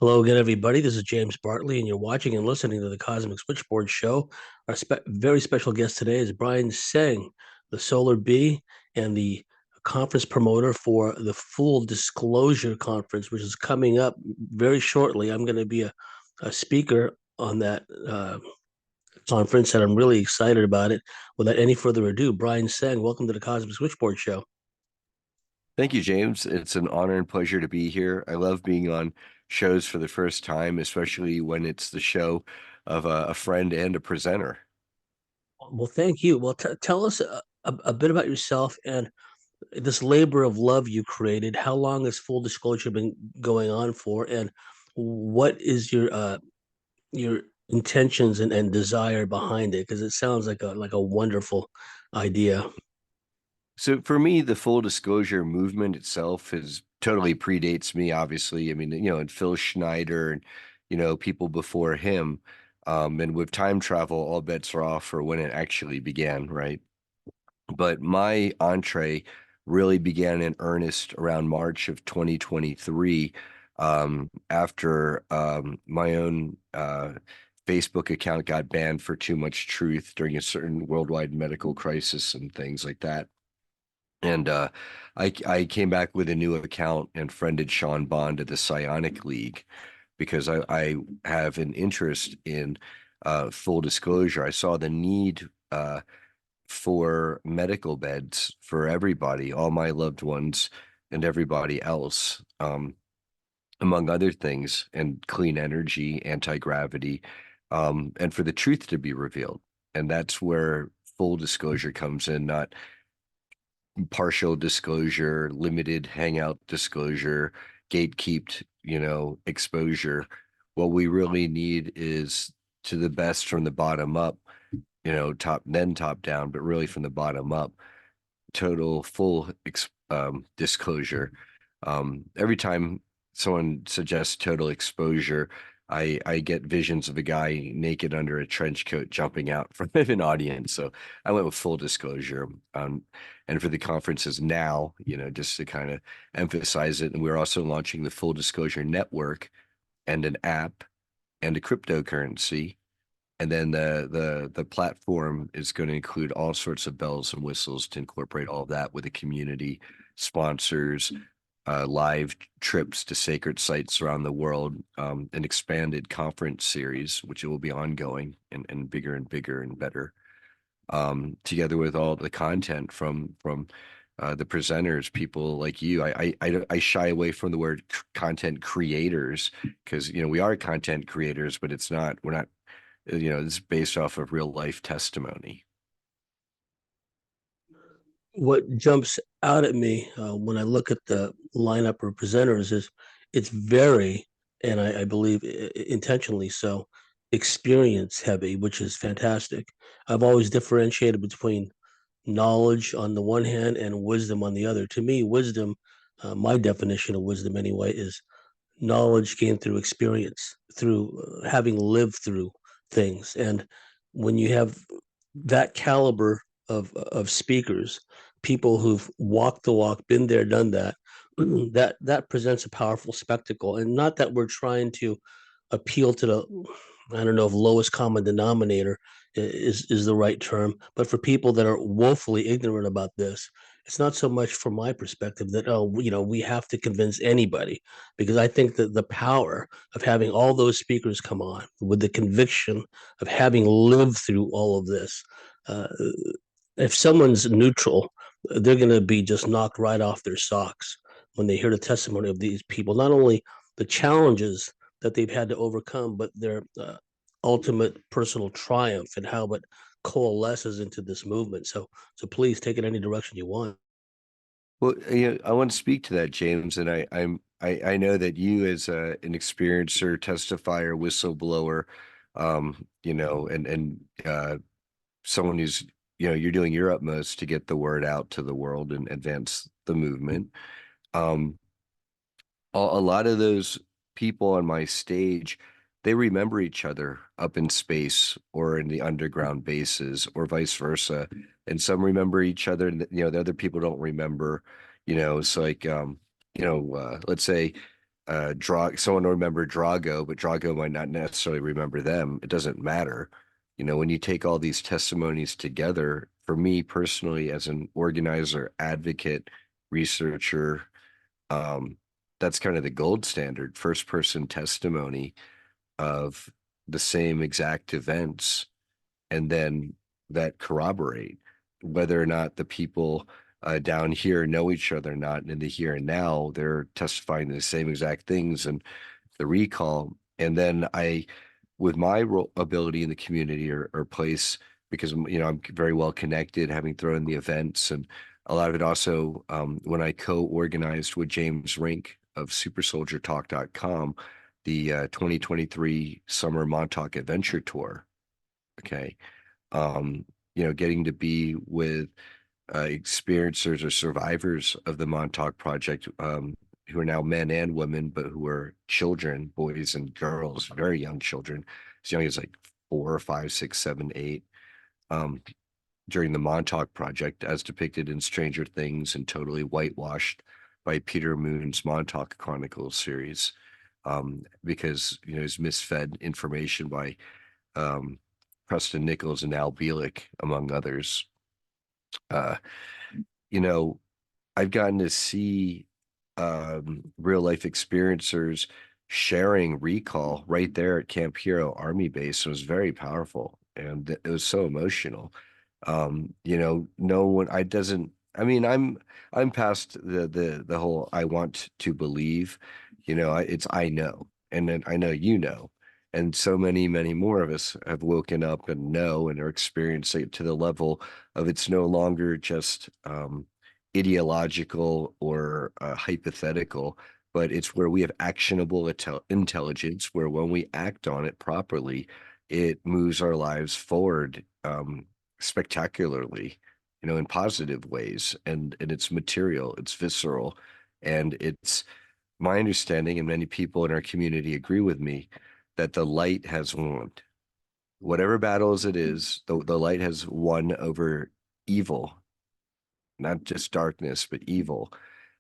Hello again, everybody. This is James Bartley, and you're watching and listening to the Cosmic Switchboard Show. Our very special guest today is Brian Tseng, the Solar Bee and the conference promoter for the Full Disclosure Conference, which is coming up very shortly. I'm going to be a speaker on that conference, and I'm really excited about it. Without any further ado, Brian Tseng, welcome to the Cosmic Switchboard Show. Thank you, James. It's an honor and pleasure to be here. I love being on shows for the first time, especially when it's the show of a friend and a presenter. Well, thank you. Well, tell us a bit about yourself and this labor of love you created. How long has Full Disclosure been going on for, and what is your intentions and desire behind it? Because it sounds like a wonderful idea. So for me, the full disclosure movement itself is totally predates me, obviously. I mean, and Phil Schneider and, people before him. And with time travel, all bets are off for when it actually began, right? But my entree really began in earnest around March of 2023, after my own Facebook account got banned for too much truth during a certain worldwide medical crisis and things like that. And I came back with a new account and friended Sean Bond at the Psionic League because I have an interest in full disclosure. I saw the need for medical beds for everybody, all my loved ones and everybody else, among other things, and clean energy, anti-gravity, and for the truth to be revealed. And that's where full disclosure comes in, not partial disclosure, limited hangout disclosure, gatekept, exposure. What we really need is to the best from the bottom up, top down, but really from the bottom up, total full disclosure. Every time someone suggests total exposure, I get visions of a guy naked under a trench coat jumping out from an audience. So I went with full disclosure. And for the conferences now, just to kind of emphasize it, and we're also launching the Full Disclosure Network and an app and a cryptocurrency. And then the platform is going to include all sorts of bells and whistles to incorporate all of that with the community, sponsors, live trips to sacred sites around the world, an expanded conference series, which will be ongoing and bigger and bigger and better, together with all the content from the presenters, people like you. I shy away from the word content creators because we are content creators, but we're not. It's based off of real life testimony. What jumps out at me when I look at the lineup of presenters is it's very, and I believe intentionally so, experience heavy, which is fantastic. I've always differentiated between knowledge on the one hand and wisdom on the other. To me, wisdom, my definition of wisdom anyway, is knowledge gained through experience, through having lived through things. And when you have that caliber of speakers, people who've walked the walk, been there, done that, that presents a powerful spectacle. And not that we're trying to appeal to the, I don't know if lowest common denominator is the right term, but for people that are woefully ignorant about this, it's not so much from my perspective that, oh, we have to convince anybody, because I think that the power of having all those speakers come on with the conviction of having lived through all of this, uh, if someone's neutral, they're going to be just knocked right off their socks when they hear the testimony of these people, not only the challenges that they've had to overcome, but their ultimate personal triumph and how it coalesces into this movement. So please take it any direction you want. Well, I want to speak to that, James, and I know that you, as an experiencer, testifier, whistleblower, and someone who's you're doing your utmost to get the word out to the world and advance the movement. Um, a lot of those people on my stage, they remember each other up in space or in the underground bases or vice versa. And some remember each other, and the other people don't remember. It's like let's say someone will remember Drago, but Drago might not necessarily remember them. It doesn't matter. When you take all these testimonies together, for me personally, as an organizer, advocate, researcher, um, that's kind of the gold standard, first person testimony of the same exact events, and then that corroborate whether or not the people down here know each other or not. And in the here and now, they're testifying to the same exact things and the recall. And then with my ability in the community or place, because I'm very well connected, having thrown the events, and a lot of it also when I co-organized with James Rink of SuperSoldierTalk.com the 2023 Summer Montauk Adventure Tour. Okay. Um, getting to be with experiencers or survivors of the Montauk Project, who are now men and women, but who are children, boys and girls, very young children, as young as like 4, 5, 6, 7, 8, um, during the Montauk Project, as depicted in Stranger Things and totally whitewashed by Peter Moon's Montauk Chronicles series, because it's misfed information by um, Preston Nichols and Al Bielek, among others. Uh, you know, I've gotten to see real life experiencers sharing recall right there at Camp Hero Army Base. It was very powerful and it was so emotional. No one, I doesn't, I mean, I'm past the whole I want to believe, it's I know, and then I know and so many more of us have woken up and know and are experiencing it to the level of it's no longer just ideological or hypothetical, but it's where we have actionable intelligence, where when we act on it properly, it moves our lives forward spectacularly, in positive ways. And it's material, it's visceral, and it's my understanding, and many people in our community agree with me, that the light has won. Whatever battles it is, the light has won over evil, not just darkness, but evil.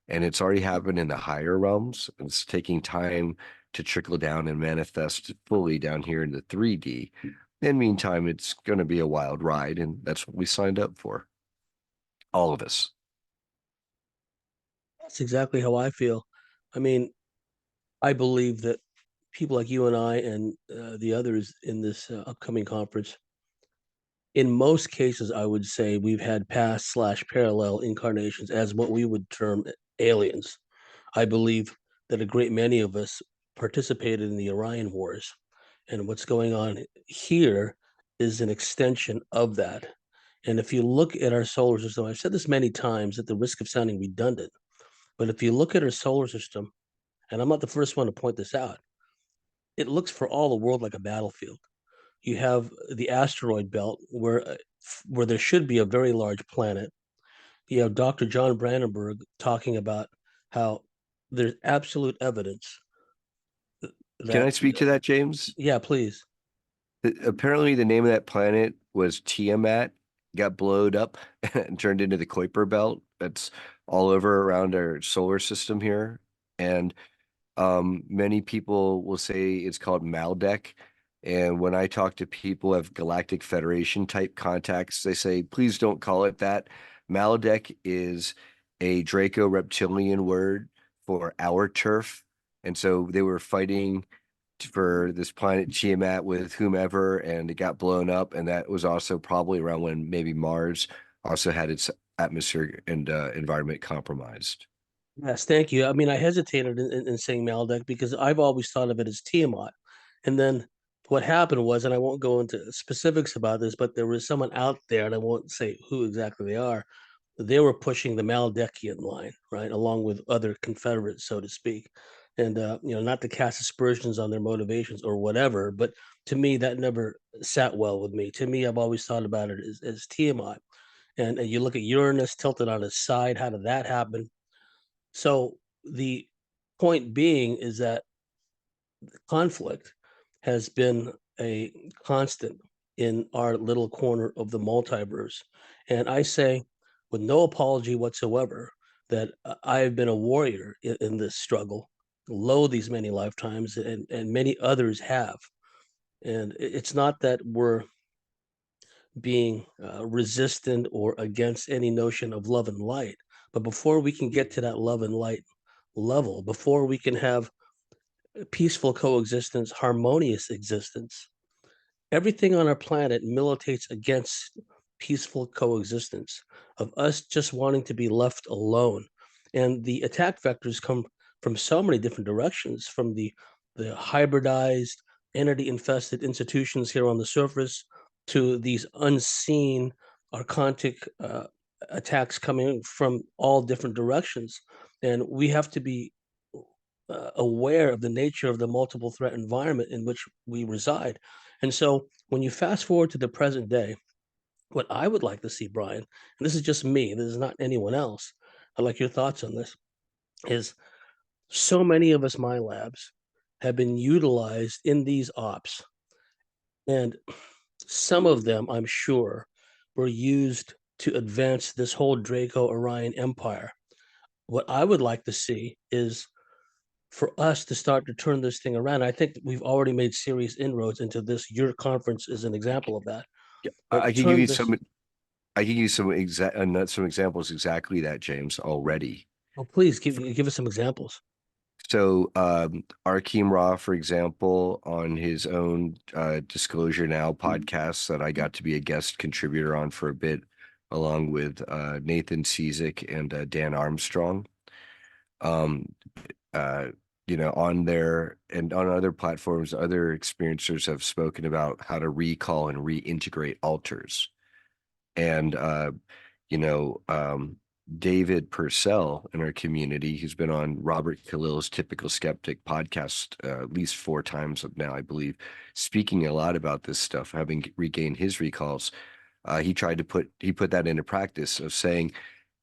And it's already happened in the higher realms. It's taking time to trickle down and manifest fully down here in the 3D. In the meantime, it's going to be a wild ride, and that's what we signed up for. All of us. That's exactly how I feel. I mean, I believe that people like you and I and the others in this upcoming conference, in most cases, I would say we've had past/parallel incarnations as what we would term aliens. I believe that a great many of us participated in the Orion Wars, and what's going on here is an extension of that. And if you look at our solar system, I've said this many times at the risk of sounding redundant, but if you look at our solar system, and I'm not the first one to point this out, it looks for all the world like a battlefield. You have the asteroid belt where there should be a very large planet. You have Dr. John Brandenburg talking about how there's absolute evidence Can I that, speak to that, James? yeah, please. Apparently, the name of that planet was Tiamat, got blowed up and turned into the Kuiper Belt. That's all over around our solar system here. And many people will say it's called Maldek. And when I talk to people who have Galactic Federation type contacts, they say, please don't call it that. Maldek is a Draco reptilian word for our turf. And so they were fighting for this planet Tiamat with whomever, and it got blown up. And that was also probably around when maybe Mars also had its atmosphere and environment compromised. Yes, thank you. I mean, I hesitated in saying Maldek because I've always thought of it as Tiamat. And then what happened was, and I won't go into specifics about this, but there was someone out there, and I won't say who exactly they are. They were pushing the Maldekian line, right, along with other Confederates, so to speak. And not to cast aspersions on their motivations or whatever, but to me, that never sat well with me. To me, I've always thought about it as Tiamat. And you look at Uranus tilted on its side. How did that happen? So the point being is that conflict has been a constant in our little corner of the multiverse. And I say, with no apology whatsoever, that I have been a warrior in this struggle. low these many lifetimes, and many others have. And it's not that we're being resistant or against any notion of love and light, but before we can get to that love and light level, before we can have peaceful coexistence, harmonious existence, everything on our planet militates against peaceful coexistence, of us just wanting to be left alone. And the attack vectors come from so many different directions, from the hybridized, entity infested institutions here on the surface to these unseen archontic attacks coming from all different directions. And we have to be aware of the nature of the multiple threat environment in which we reside. And so when you fast forward to the present day, what I would like to see, Brian, and this is just me, this is not anyone else, I'd like your thoughts on this, is so many of us, my labs, have been utilized in these ops. And some of them, I'm sure, were used to advance this whole Draco Orion empire. What I would like to see is for us to start to turn this thing around. I think we've already made serious inroads into this. Your conference is an example of that. Yeah, But I can give turn you this. some examples exactly that, James, already. Oh, please give us some examples. So, Arkeem Ra, for example, on his own Disclosure Now podcast that I got to be a guest contributor on for a bit, along with Nathan Cizik and Dan Armstrong. Um, uh, on there and on other platforms, other experiencers have spoken about how to recall and reintegrate alters. And you know, David Purcell in our community, who's been on Robert Khalil's Typical Skeptic podcast at least 4 times now, I believe, speaking a lot about this stuff, having regained his recalls. He put that into practice of saying,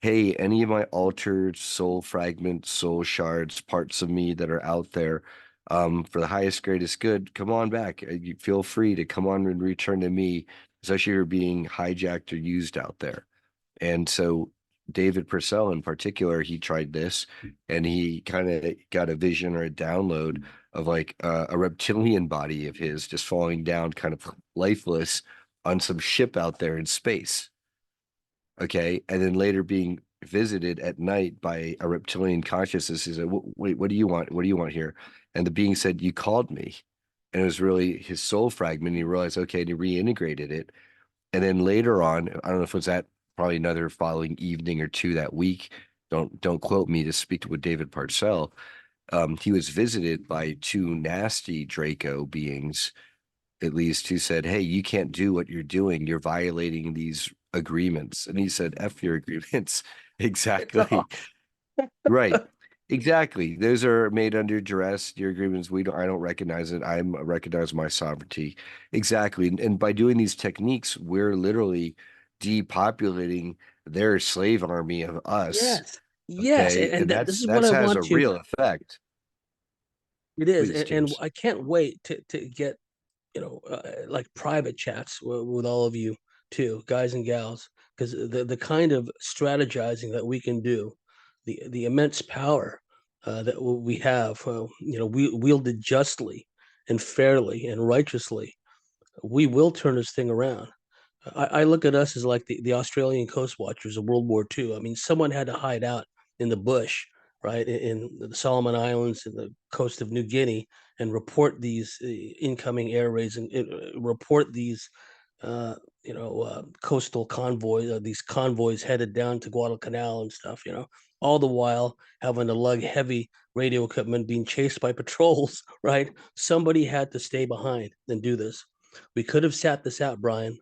hey, any of my altered soul fragments, soul shards, parts of me that are out there, for the highest, greatest good, come on back. You feel free to come on and return to me, especially if you're being hijacked or used out there. And so David Purcell in particular, he tried this and he kind of got a vision or a download of like a reptilian body of his just falling down kind of lifeless on some ship out there in space. Okay. And then later being visited at night by a reptilian consciousness. He said, wait, what do you want? What do you want here? And the being said, you called me. And it was really his soul fragment. He realized, okay, and he reintegrated it. And then later on, I don't know if it was that probably another following evening or two that week. Don't quote me to speak with David Parcell. He was visited by 2 nasty Draco beings, at least, who said, hey, you can't do what you're doing. You're violating these agreements. And he said, F your agreements. Exactly. Right. Exactly. Those are made under duress. Your agreements, I don't recognize it. I recognize my sovereignty. Exactly. And by doing these techniques, we're literally depopulating their slave army of us. Yes, yes, Okay. and And this is what that's I has want a to. real effect. It is, Please, and James. I can't wait to get like private chats with all of you too, guys and gals, because the kind of strategizing that we can do, the immense power that we have, we wielded justly and fairly and righteously, we will turn this thing around. I look at us as like the Australian coast watchers of World War II. I mean, someone had to hide out in the bush, right, in the Solomon Islands and the coast of New Guinea, and report these incoming air raids and report these, coastal convoys, these convoys headed down to Guadalcanal and stuff. All the while having to lug heavy radio equipment, being chased by patrols. Right, somebody had to stay behind and do this. We could have sat this out, Brian.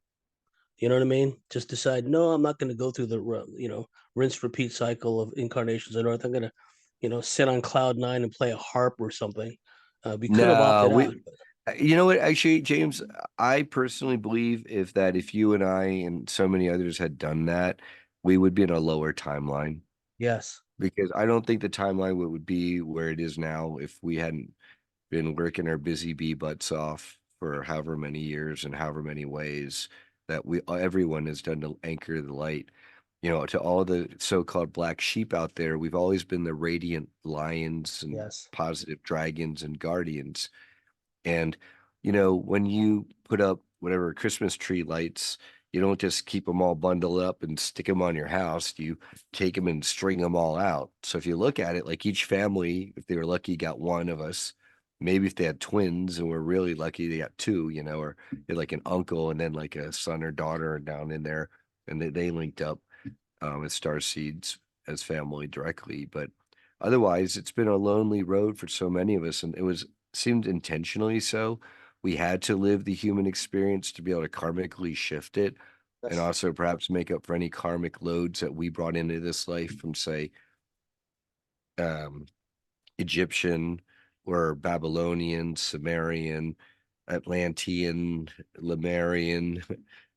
You know what I mean? Just decide, no, I'm not going to go through the, rinse repeat cycle of incarnations on Earth. I'm going to, sit on cloud nine and play a harp or something. We could have No, opted out. But you know what, actually, James, I personally believe if you and I and so many others had done that, we would be in a lower timeline yes, because I don't think the timeline would be where it is now if we hadn't been working our busy bee butts off for however many years and however many ways that everyone has done to anchor the light. To all the so-called black sheep out there, we've always been the radiant lions and Yes. positive dragons and guardians. And, when you put up whatever Christmas tree lights, you don't just keep them all bundled up and stick them on your house. You take them and string them all out. So if you look at it, like each family, if they were lucky, got one of us. Maybe if they had twins and were really lucky, they got two, or they had like an uncle and then like a son or daughter down in there, and they linked up as star seeds as family directly. But otherwise, it's been a lonely road for so many of us, and it seemed intentionally so. We had to live the human experience to be able to karmically shift it, and Yes. also perhaps make up for any karmic loads that we brought into this life from, say, um, Egyptian or Babylonian, Sumerian, Atlantean, Lemurian,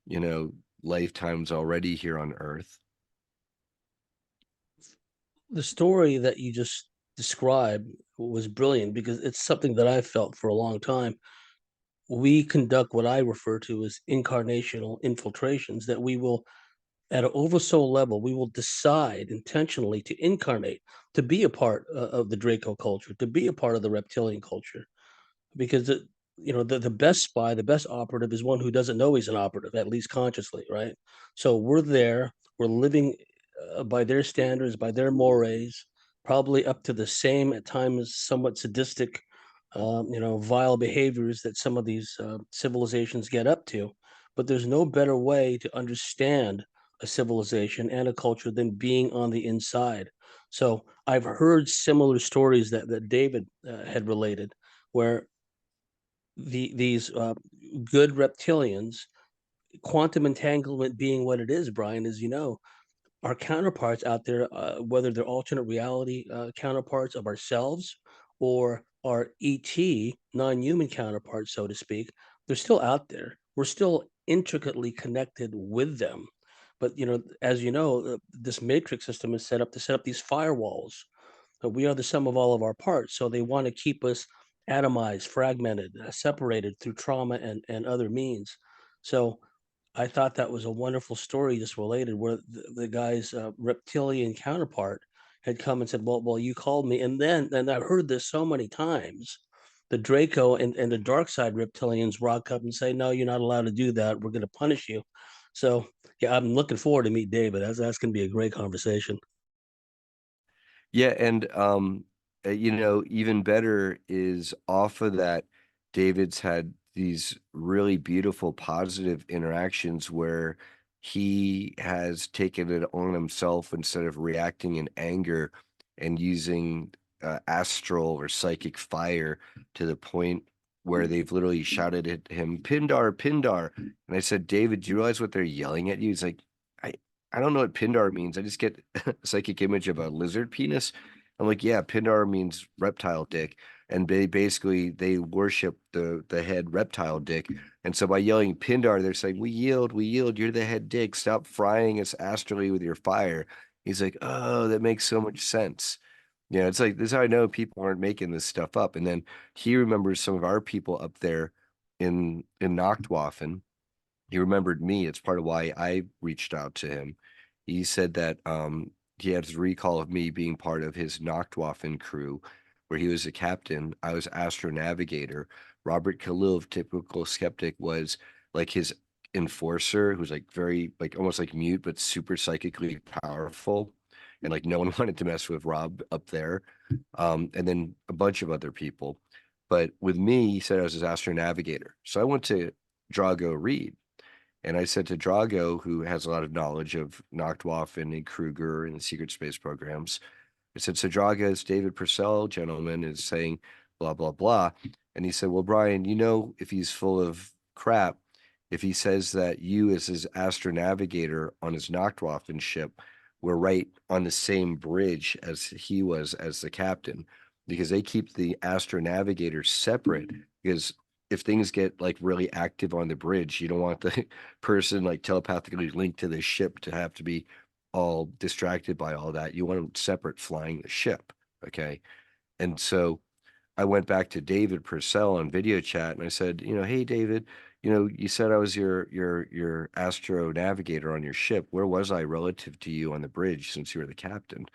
you know, lifetimes already here on Earth. The story that you just described was brilliant because it's something that I've felt for a long time. We conduct what I refer to as incarnational infiltrations, that we will, at an oversoul level, we will decide intentionally to incarnate, to be a part of the Draco culture, to be a part of the reptilian culture, because the best spy, the best operative is one who doesn't know he's an operative, at least consciously, right? So we're there, we're living by their standards, by their mores, probably up to the same, at times somewhat sadistic, vile behaviors that some of these civilizations get up to. But there's no better way to understand a civilization and a culture than being on the inside. So I've heard similar stories that David had related, where these good reptilians, quantum entanglement being what it is, Brian, as you know, our counterparts out there, whether they're alternate reality counterparts of ourselves or our ET, non-human counterparts, so to speak, they're still out there. We're still intricately connected with them. But as you know, this matrix system is set up to set up these firewalls. We are the sum of all of our parts. So they want to keep us atomized, fragmented, separated through trauma and other means. So I thought that was a wonderful story just related, where the guy's reptilian counterpart had come and said, well, you called me. And I've heard this so many times. The Draco and the dark side reptilians rock up and say, no, you're not allowed to do that. We're going to punish you. So, yeah, I'm looking forward to meet David. That's going to be a great conversation. Yeah, and even better is off of that, David's had these really beautiful positive interactions where he has taken it on himself instead of reacting in anger and using astral or psychic fire to the point where they've literally shouted at him, Pindar, Pindar. And I said, David, do you realize what they're yelling at you? He's like, I, I don't know what Pindar means. I just get a psychic image of a lizard penis. I'm like, yeah, Pindar means reptile dick. And they worship the head reptile dick. And so by yelling Pindar, they're saying, we yield, you're the head dick. Stop frying us astrally with your fire. He's like, oh, that makes so much sense. It's like this is how I know people aren't making this stuff up. And then he remembers some of our people up there in Nachtwaffen. He remembered me. It's part of why I reached out to him. He said that he had his recall of me being part of his Nachtwaffen crew, where he was a captain. I was astronavigator. Robert Khalil, typical skeptic, was like his enforcer, who's like very like almost like mute but super psychically powerful, and like no one wanted to mess with Rob up there. And then a bunch of other people. But with me, he said I was his astronavigator. So I went to Drago Reed, and I said to Drago, who has a lot of knowledge of Nachtwaffen and Kruger and the secret space programs, I said, so Draga's David Purcell gentleman is saying blah, blah, blah. And he said, well, Brian, if he's full of crap, if he says that you as his astronavigator on his Nachtwaffen ship were right on the same bridge as he was as the captain, because they keep the astronavigator separate, because if things get like really active on the bridge, you don't want the person like telepathically linked to the ship to have to be all distracted by all that. You want them separate flying the ship. Okay. And so I went back to David Purcell on video chat and I said, hey, David, you said I was your astro navigator on your ship. Where was I relative to you on the bridge since you were the captain?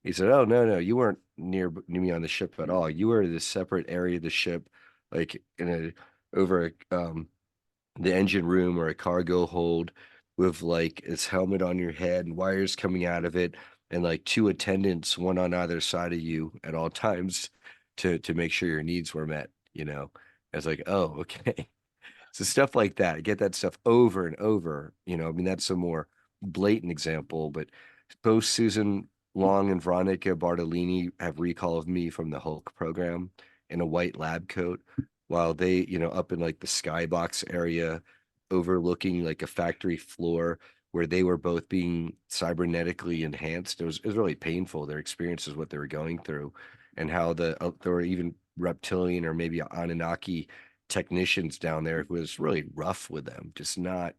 He said, "Oh, no, no, you weren't near me on the ship at all. You were in this separate area of the ship, like in over the engine room or a cargo hold with like its helmet on your head and wires coming out of it, and like two attendants, one on either side of you at all times to make sure your needs were met, you know." I was like, "Oh, okay." So stuff like that. I get that stuff over and over. I mean, that's a more blatant example, but both Susan Long and Veronica Bartolini have recall of me from the Hulk program in a white lab coat, while they, up in like the skybox area overlooking like a factory floor where they were both being cybernetically enhanced. It was really painful, their experiences, what they were going through, and how there were even reptilian or maybe Anunnaki technicians down there who was really rough with them, just not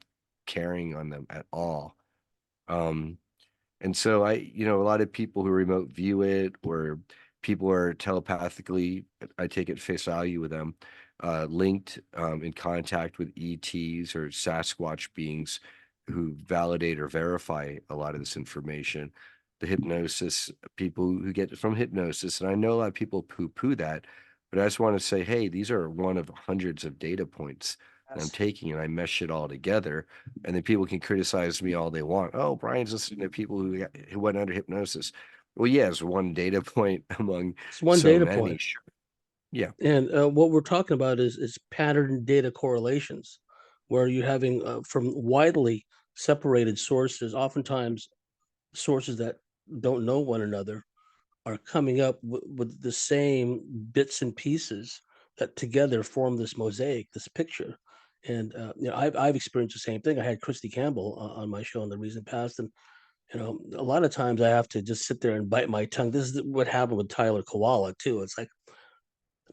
caring on them at all. Um, and so a lot of people who remote view it, or people are telepathically, I take it face value with them, linked in contact with ETs or Sasquatch beings who validate or verify a lot of this information. The hypnosis, people who get it from hypnosis, and I know a lot of people poo-poo that, but I just want to say, hey, these are one of hundreds of data points that I'm Yes. taking, and I mesh it all together, and then people can criticize me all they want. Oh, Brian's listening to people who went under hypnosis. Well, yeah, it's one data point among It's one so data many. point. Sure. Yeah. And what we're talking about is pattern data correlations, where you're having from widely separated sources, oftentimes sources that don't know one another, are coming up with the same bits and pieces that together form this mosaic, this picture. And I've experienced the same thing. I had Christy Campbell on my show in the recent past, and a lot of times I have to just sit there and bite my tongue. This is what happened with Tyler Koala too. It's like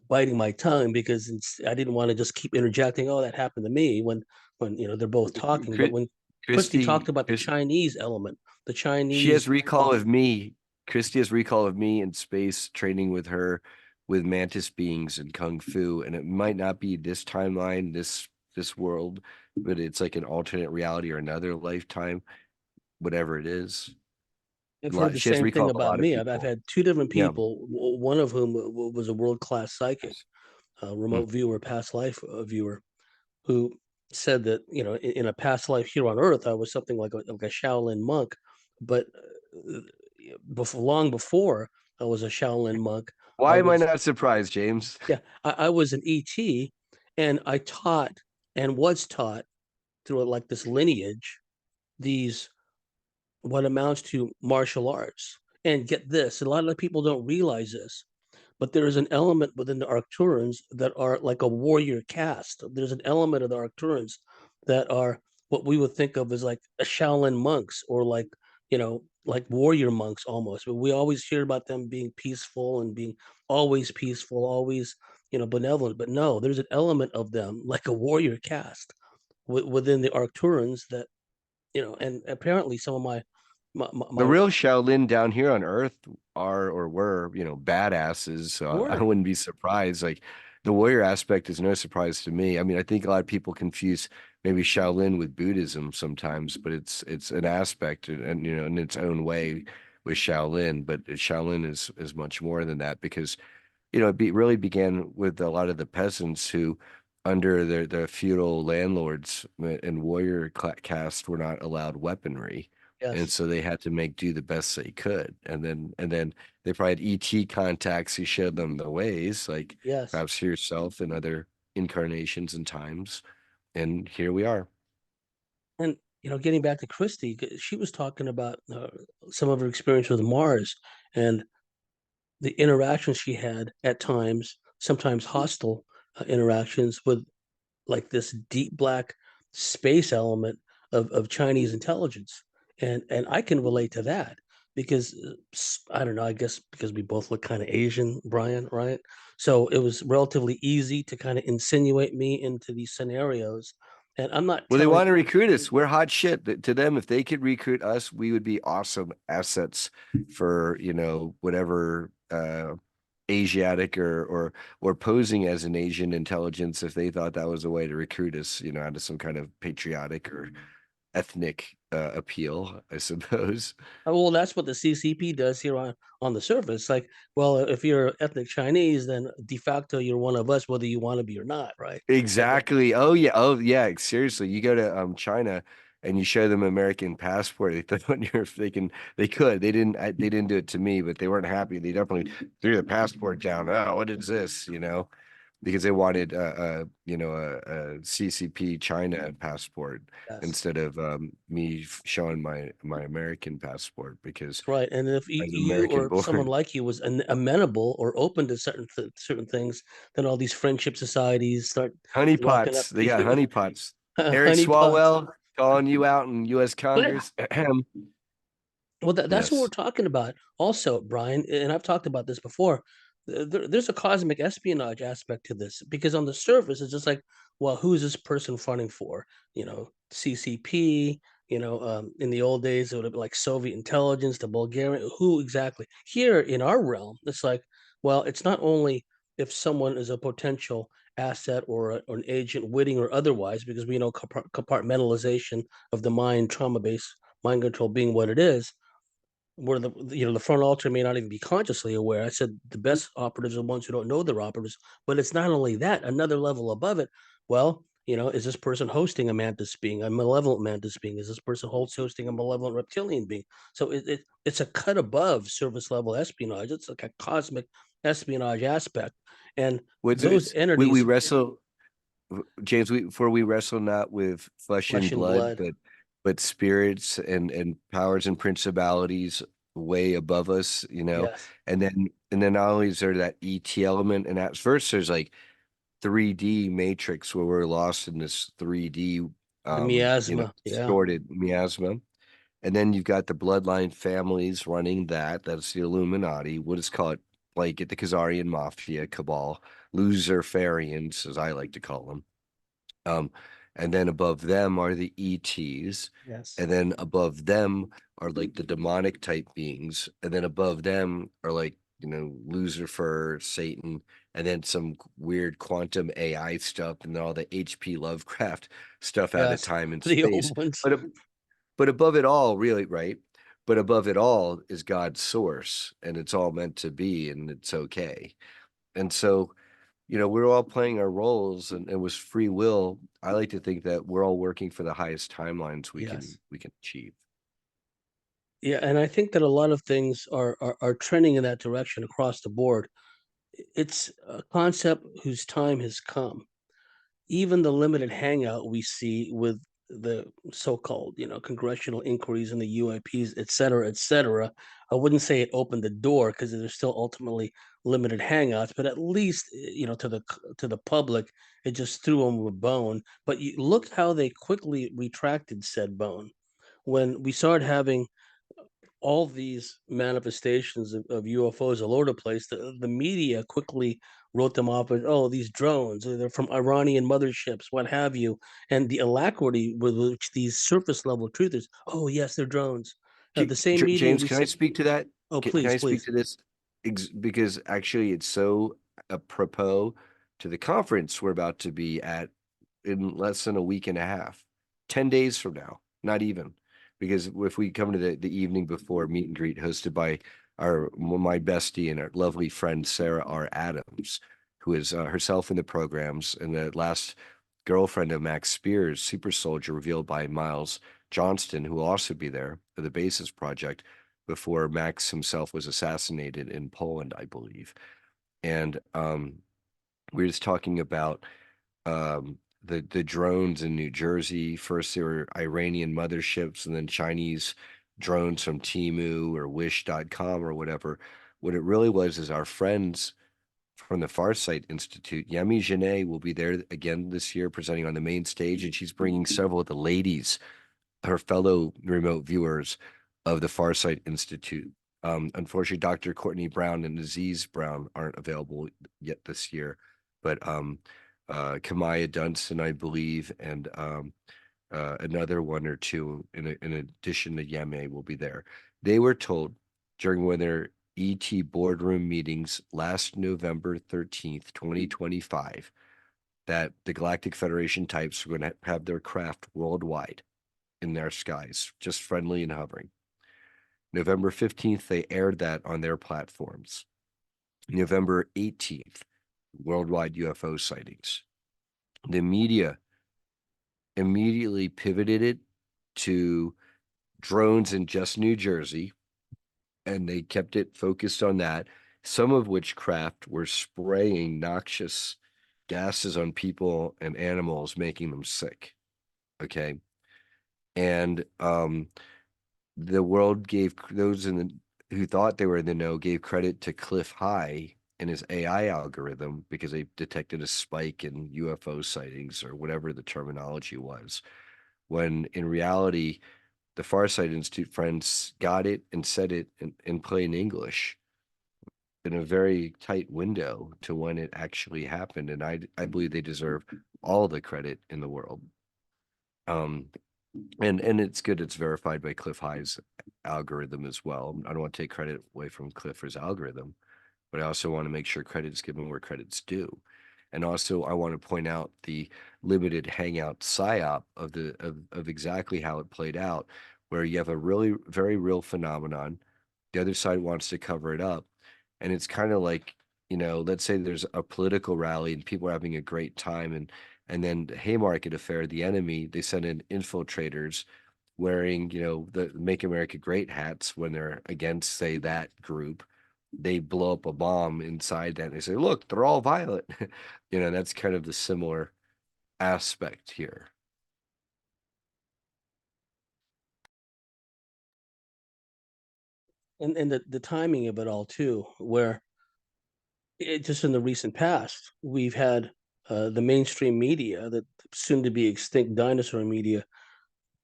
biting my tongue because I didn't want to just keep interjecting. Oh, that happened to me when they're both talking. But when Christy talked about the Chris, Chinese element, the she has Chinese, recall of me. Christy has recall of me in space training with her with mantis beings and kung fu, and it might not be this timeline, this world, but it's like an alternate reality or another lifetime, whatever it is. I've A heard lot. the She has same recall thing of a about lot of me. I've people. had two different Yeah. people, one of whom was a world class psychic, Hmm. remote viewer, past life viewer, who said that in a past life here on Earth I was something like a Shaolin monk, but long before I was a Shaolin monk, I Why am I was not surprised, James? yeah I was an ET, and I taught and was taught through like this lineage these what amounts to martial arts. And get this, a lot of people don't realize this, but there is an element within the Arcturans that are like a warrior caste. There's an element of the Arcturans that are what we would think of as like a Shaolin monks, or like warrior monks almost. But we always hear about them being peaceful and being always peaceful, always benevolent. But no, there's an element of them like a warrior caste within the Arcturans that and apparently some of The my real Shaolin down here on Earth are or were, badasses. So I were wouldn't be surprised. Like the warrior aspect is no surprise to me. I mean, I think a lot of people confuse maybe Shaolin with Buddhism sometimes, but it's an aspect and in its own way with Shaolin. But Shaolin is much more than that, because really began with a lot of the peasants who, under their feudal landlords and warrior caste, were not allowed weaponry, and yes, so they had to make do the best they could. And then they probably had ET contacts who showed them the ways, like yes. perhaps yourself in other incarnations and times. And here we are. And getting back to Christy, she was talking about some of her experience with Mars and the interactions she had at times, sometimes hostile interactions with like this deep black space element of Chinese intelligence. And I can relate to that because I don't know, I guess because we both look kind of Asian, Brian, right? So it was relatively easy to kind of insinuate me into these scenarios. And I'm not Well, they telling want to recruit us. We're hot shit. To them, if they could recruit us, we would be awesome assets for, whatever Asiatic or posing as an Asian intelligence if they thought that was a way to recruit us, out of some kind of patriotic or ethnic appeal, I suppose. Well, that's what the CCP does here on the surface. Like, well, if you're ethnic Chinese, then de facto you're one of us, whether you want to be or not, right? And then, Exactly. Oh yeah. Oh yeah. Seriously, you go to China and you show them American passport. They thought they could. They didn't do it to me, but they weren't happy. They definitely threw the passport down. Oh, what is this? Because they wanted a CCP China passport yes, instead of me showing my American passport because that's right. And if I'm you American or someone born. like you was amenable or open to certain things, then all these friendship societies start walking up Honeypots. They to got you, honeypots. Eric honeypots. Swalwell calling you out in U.S. Congress. Well, that's what we're Yes. talking about. Also, Brian, and I've talked about this before. There's a cosmic espionage aspect to this because on the surface, it's just like, well, who's this person fronting for? CCP. In the old days, it would have been like Soviet intelligence, the Bulgarian. Who exactly? Here in our realm, it's like, well, it's not only if someone is a potential asset or an agent, witting or otherwise, because we know compartmentalization of the mind, trauma-based mind control being what it is where the front altar may not even be consciously aware. I said the best operatives are the ones who don't know they're operatives, but it's not only that. Another level above it. Well, is this person hosting a mantis being, a malevolent mantis being? Is this person hosting a malevolent reptilian being? So it's a cut above service level espionage. It's like a cosmic espionage aspect, and those We entities, wrestle, James. For we wrestle not with flesh and flesh and blood, blood. but spirits and powers and principalities way above us. Yes, And then not only is there that ET element, and at first there's like 3D matrix where we're lost in this 3D, the miasma. Yeah. distorted miasma. And then you've got the bloodline families running that. That's the Illuminati. What is called like the Khazarian Mafia cabal, Loserians, as I like to call them. Um, and then above them are the ETs, Yes. and then above them are like the demonic type beings, and then above them are like Lucifer, Satan, and then some weird quantum AI stuff, and then all the HP Lovecraft stuff out of Yes. time and The space. old ones. But above it all, really, right? But above it all is God's source, and it's all meant to be, and it's okay. And so, we're all playing our roles, and with free will, I like to think that we're all working for the highest timelines we can Yes. we can achieve. Yeah, and I think that a lot of things are trending in that direction across the board. It's a concept whose time has come. Even the limited hangout we see with the so-called, congressional inquiries and the UAPs, et cetera. I wouldn't say it opened the door because there's still ultimately limited hangouts, but at least, to the public, it just threw them a bone. But you look how they quickly retracted said bone when we started having all these manifestations of UFOs all over the place. The media quickly wrote them off as, oh, these drones, they're from Iranian motherships, what have you. And the alacrity with which these surface level truthers, oh, yes, they're drones. The same media James, we can I say, speak to that? oh, Can please, I speak please. to this? Because actually, it's so apropos to the conference we're about to be at in less than a week and a half, 10 days from now, not even. Because if we come to the evening before meet and greet hosted by my bestie and our lovely friend Sarah R. Adams, who is herself in the programs, and the last girlfriend of Max Spears, super soldier, revealed by Miles Johnston, who will also be there for the Basis Project before Max himself was assassinated in Poland, I believe. And we're just talking about the drones in New Jersey. First, they were Iranian motherships, and then Chinese drones from Temu or Wish.com or whatever. What it really was is our friends from the Farsight Institute. Yemi Janae will be there again this year presenting on the main stage, and she's bringing several of the ladies, her fellow remote viewers of the Farsight Institute. Unfortunately, Dr. Courtney Brown and Aziz Brown aren't available yet this year, but Kamaya Dunstan, I believe, and another one or two in addition to Yeme will be there. They were told during one of their ET boardroom meetings last November 13th, 2025, that the Galactic Federation types are going to have their craft worldwide in their skies, just friendly and hovering. November 15th, they aired that on their platforms. November 18th, worldwide UFO sightings. The media immediately pivoted it to drones in just New Jersey, and they kept it focused on that. Some of which craft were spraying noxious gases on people and animals, making them sick. Okay. And the world gave those who thought they were in the know gave credit to Cliff High and his AI algorithm because they detected a spike in UFO sightings or whatever the terminology was. When in reality, the Farsight Institute friends got it and said it in plain English in a very tight window to when it actually happened. And I believe they deserve all the credit in the world. And it's good it's verified by Cliff High's algorithm as well. I don't want to take credit away from Cliff for his algorithm, but I also want to make sure credit is given where credit's due. And also I want to point out the limited hangout psyop of exactly how it played out, where you have a really very real phenomenon. The other side wants to cover it up. And it's kind of like, let's say there's a political rally and people are having a great time, and then the Haymarket affair, the enemy, they send in infiltrators wearing, the Make America Great hats when they're against, say, that group. They blow up a bomb inside that and they say, look, they're all violent. That's kind of the similar aspect here. And the timing of it all too, where just in the recent past, we've had the mainstream media, that soon to be extinct dinosaur media,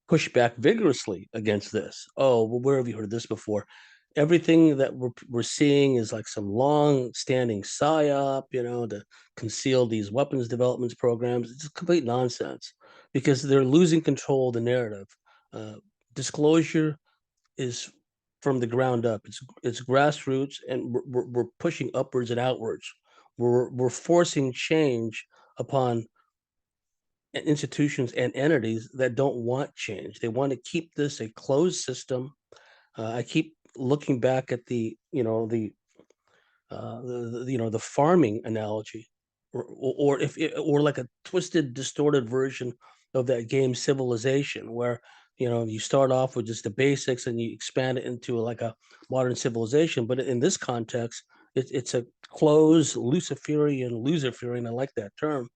push back vigorously against this. Oh, well, where have you heard this before? Everything that we're seeing is like some long-standing psyop, to conceal these weapons development programs. It's complete nonsense because they're losing control of the narrative. Uh, Disclosure is from the ground up. It's grassroots, and we're pushing upwards and outwards. We're forcing change upon institutions and entities that don't want change. They want to keep this a closed system. I keep looking back at the farming analogy, or if it, or like a twisted, distorted version of that game Civilization, where you start off with just the basics and you expand it into like a modern civilization. But in this context, it's a closed Luciferian. I like that term.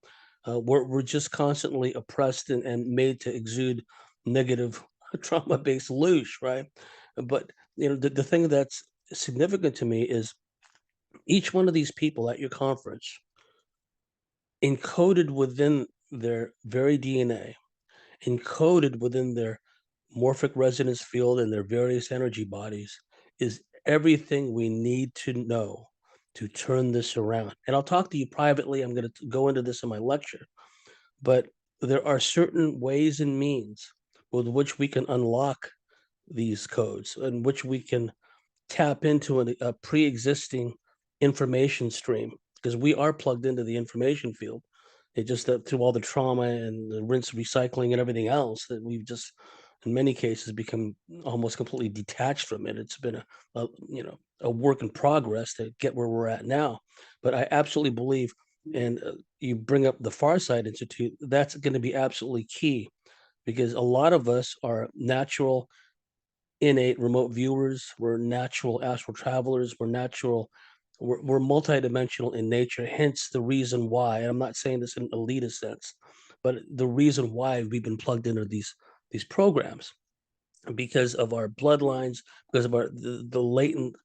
We're just constantly oppressed and made to exude negative trauma-based loosh, right? But the thing that's significant to me is each one of these people at your conference, encoded within their very DNA, encoded within their morphic resonance field and their various energy bodies, is everything we need to know to turn this around. And I'll talk to you privately. I'm going to go into this in my lecture, but there are certain ways and means with which we can unlock these codes, in which we can tap into a pre-existing information stream, because we are plugged into the information field. It just that through all the trauma and the rinse recycling and everything else, that we've just in many cases become almost completely detached from it. It's been a work in progress to get where we're at now. But I absolutely believe, and you bring up the Farsight Institute, that's going to be absolutely key, because a lot of us are natural innate remote viewers. We're natural astral travelers. We're multidimensional in nature, hence the reason why, and I'm not saying this in elitist sense, but the reason why we've been plugged into these programs, because of our bloodlines, because of the latent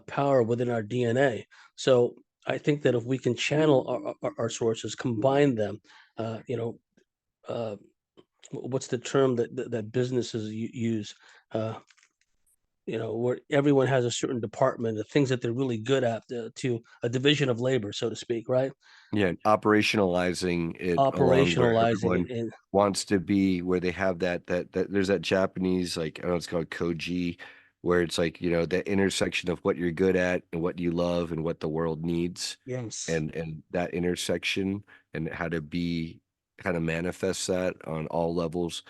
power within our DNA. So I think that if we can channel our sources, combine them, uh, you know, uh, what's the term that businesses use? Where everyone has a certain department, the things that they're really good at, to a division of labor, so to speak, right? Yeah, operationalizing it along where Operationalizing it everyone in wants to be, where they have that there's that Japanese, like, I don't know, it's called koji, where it's like, that intersection of what you're good at and what you love and what the world needs, Yes. and that intersection, and how to manifest that on all levels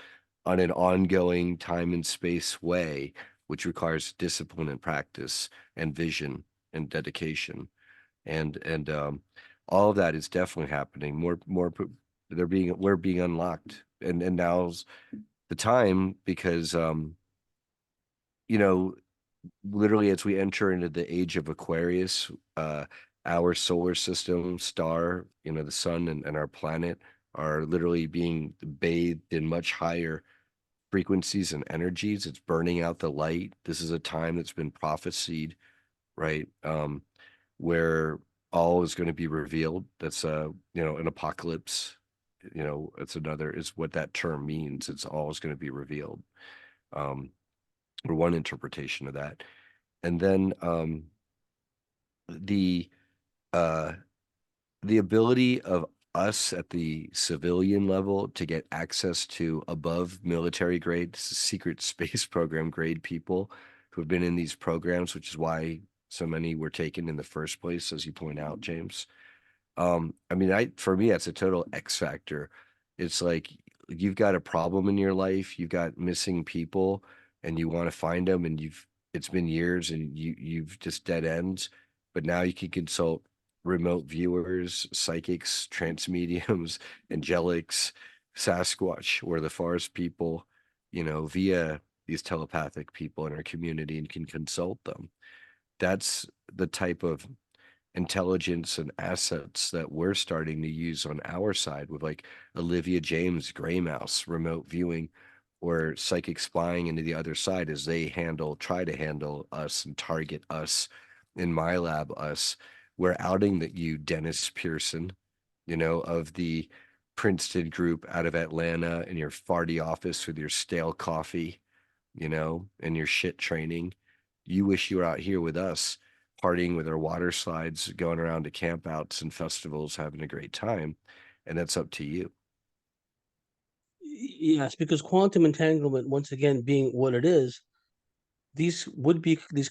on an ongoing time and space way, which requires discipline and practice and vision and dedication. And all of that is definitely happening. We're being unlocked. And now's the time, because you know, literally as we enter into the age of Aquarius, our solar system star, the sun and our planet are literally being bathed in much higher frequencies and energies. It's burning out the light. This is a time that's been prophesied, right? Where all is going to be revealed. That's an apocalypse. Is what that term means. It's all is going to be revealed. Um, or one interpretation of that. And then the uh the ability of us at the civilian level to get access to above military grade, secret space program grade people who have been in these programs, which is why so many were taken in the first place, as you point out, James. I mean, for me, that's a total X factor. It's like you've got a problem in your life, you've got missing people, and you want to find them, and it's been years, and you've just dead ends, but now you can consult remote viewers, psychics, trance mediums, angelics, Sasquatch, or the forest people, via these telepathic people in our community, and can consult them. That's the type of intelligence and assets that we're starting to use on our side with, like, Olivia James, Gray Mouse, remote viewing, or psychic spying into the other side as they try to handle us and target us in my lab, us. We're outing that you, Dennis Pearson, of the Princeton group out of Atlanta, in your farty office with your stale coffee, and your shit training. You wish you were out here with us, partying with our water slides, going around to campouts and festivals, having a great time. And that's up to you. Yes, because quantum entanglement, once again, being what it is, these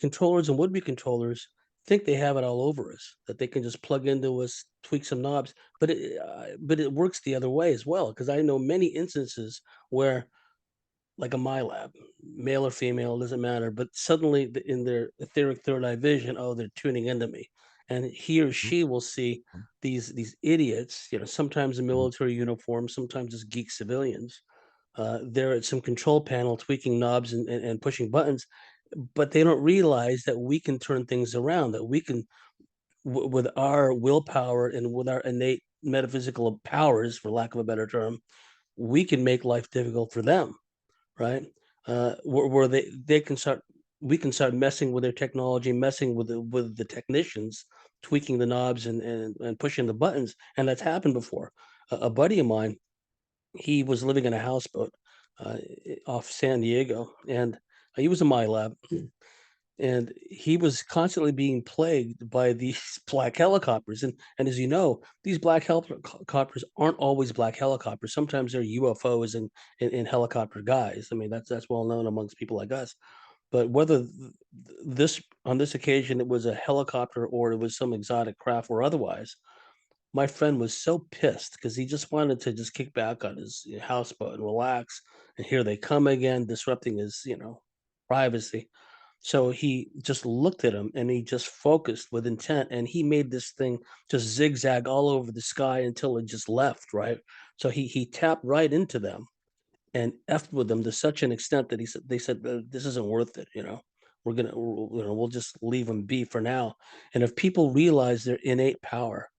controllers and would-be controllers think they have it all over us, that they can just plug into us, tweak some knobs, but it works the other way as well. Because I know many instances where, like a MyLab, male or female, doesn't matter, but suddenly in their etheric third eye vision, oh, they're tuning into me, and he or Mhm, she will see these idiots, sometimes in mhm, military uniform, sometimes as geek civilians. They're at some control panel tweaking knobs and pushing buttons, but they don't realize that we can turn things around, that we can, with our willpower and with our innate metaphysical powers, for lack of a better term, we can make life difficult for them, right? Where they can start, we can start messing with their technology, messing with the technicians, tweaking the knobs and pushing the buttons, and that's happened before. A buddy of mine, he was living in a houseboat uh, off San Diego, and he was in my lab, and he was constantly being plagued by these black helicopters. And as you know, these black helicopters aren't always black helicopters. Sometimes they're UFOs and helicopter guys. I mean, that's well known amongst people like us. But whether this on this occasion it was a helicopter or it was some exotic craft or otherwise, my friend was so pissed because he just wanted to just kick back on his houseboat and relax. And here they come again, disrupting his, privacy. So he just looked at him and he just focused with intent and he made this thing just zigzag all over the sky until it just left, right? So he tapped right into them and effed with them to such an extent that they said this isn't worth it, we'll just leave them be for now. And if people realize their innate power,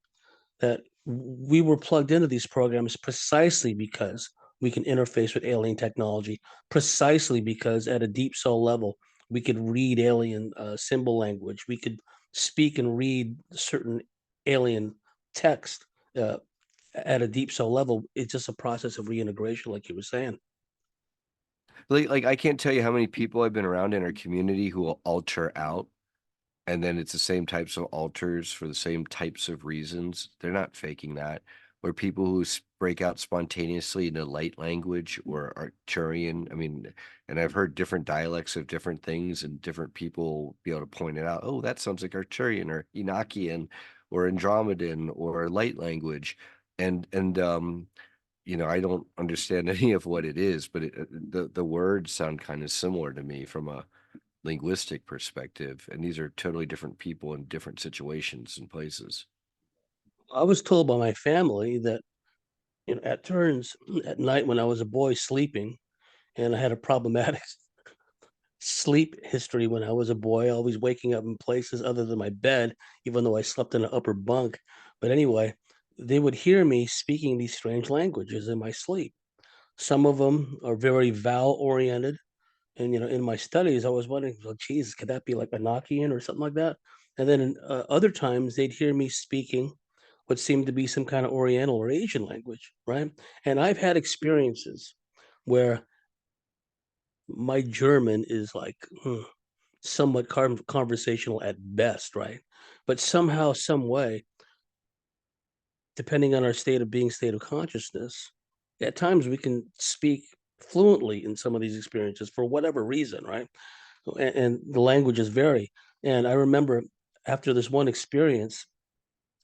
that we were plugged into these programs precisely because we can interface with alien technology, precisely because at a deep soul level, we could read alien symbol language. We could speak and read certain alien text uh, at a deep soul level. It's just a process of reintegration, like you were saying. like I can't tell you how many people I've been around in our community who will alter out, and then it's the same types of alters for the same types of reasons. They're not faking that. or people who break out spontaneously into light language or Arcturian. I mean, and I've heard different dialects of different things, and different people be able to point it out. Oh, that sounds like Arcturian or Enochian or Andromedan or light language. And I don't understand any of what it is, but the words sound kind of similar to me from a linguistic perspective, and these are totally different people in different situations and places. I was told by my family that, at turns at night when I was a boy sleeping, and I had a problematic sleep history when I was a boy, always waking up in places other than my bed, even though I slept in an upper bunk. But anyway, they would hear me speaking these strange languages in my sleep. Some of them are very vowel oriented. And, in my studies, I was wondering, well, geez, could that be like Enochian or something like that? And then other times they'd hear me speaking what seemed to be some kind of Oriental or Asian language, right? And I've had experiences where my German is like somewhat conversational at best, right? But somehow, some way, depending on our state of consciousness, at times we can speak fluently in some of these experiences for whatever reason, right? And the languages vary. And I remember after this one experience,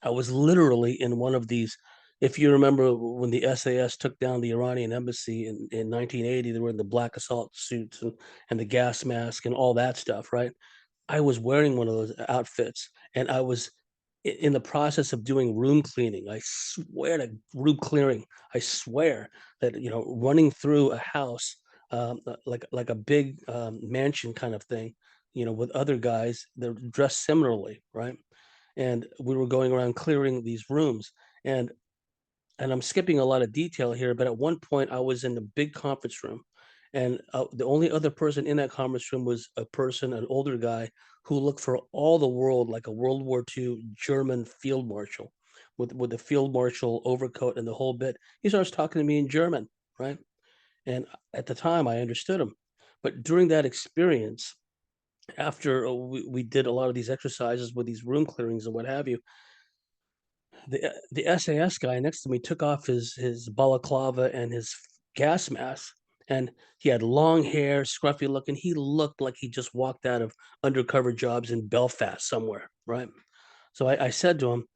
I was literally in one of these. If you remember when the SAS took down the Iranian embassy in 1980, they were in the black assault suits and the gas mask and all that stuff, right? I was wearing one of those outfits and I was in the process of doing room cleaning. I swear to room clearing. I swear that, running through a house, like a big mansion kind of thing, with other guys that are dressed similarly, right? And we were going around clearing these rooms. And I'm skipping a lot of detail here, but at one point I was in the big conference room, and the only other person in that conference room was an older guy who looked for all the world like a World War II German field marshal, with the field marshal overcoat and the whole bit. He starts talking to me in German, right? And at the time I understood him, but during that experience, after we did a lot of these exercises with these room clearings and what have you, the SAS guy next to me took off his balaclava and his gas mask, and he had long hair, scruffy looking. He looked like he just walked out of undercover jobs in Belfast somewhere, right? So I said to him,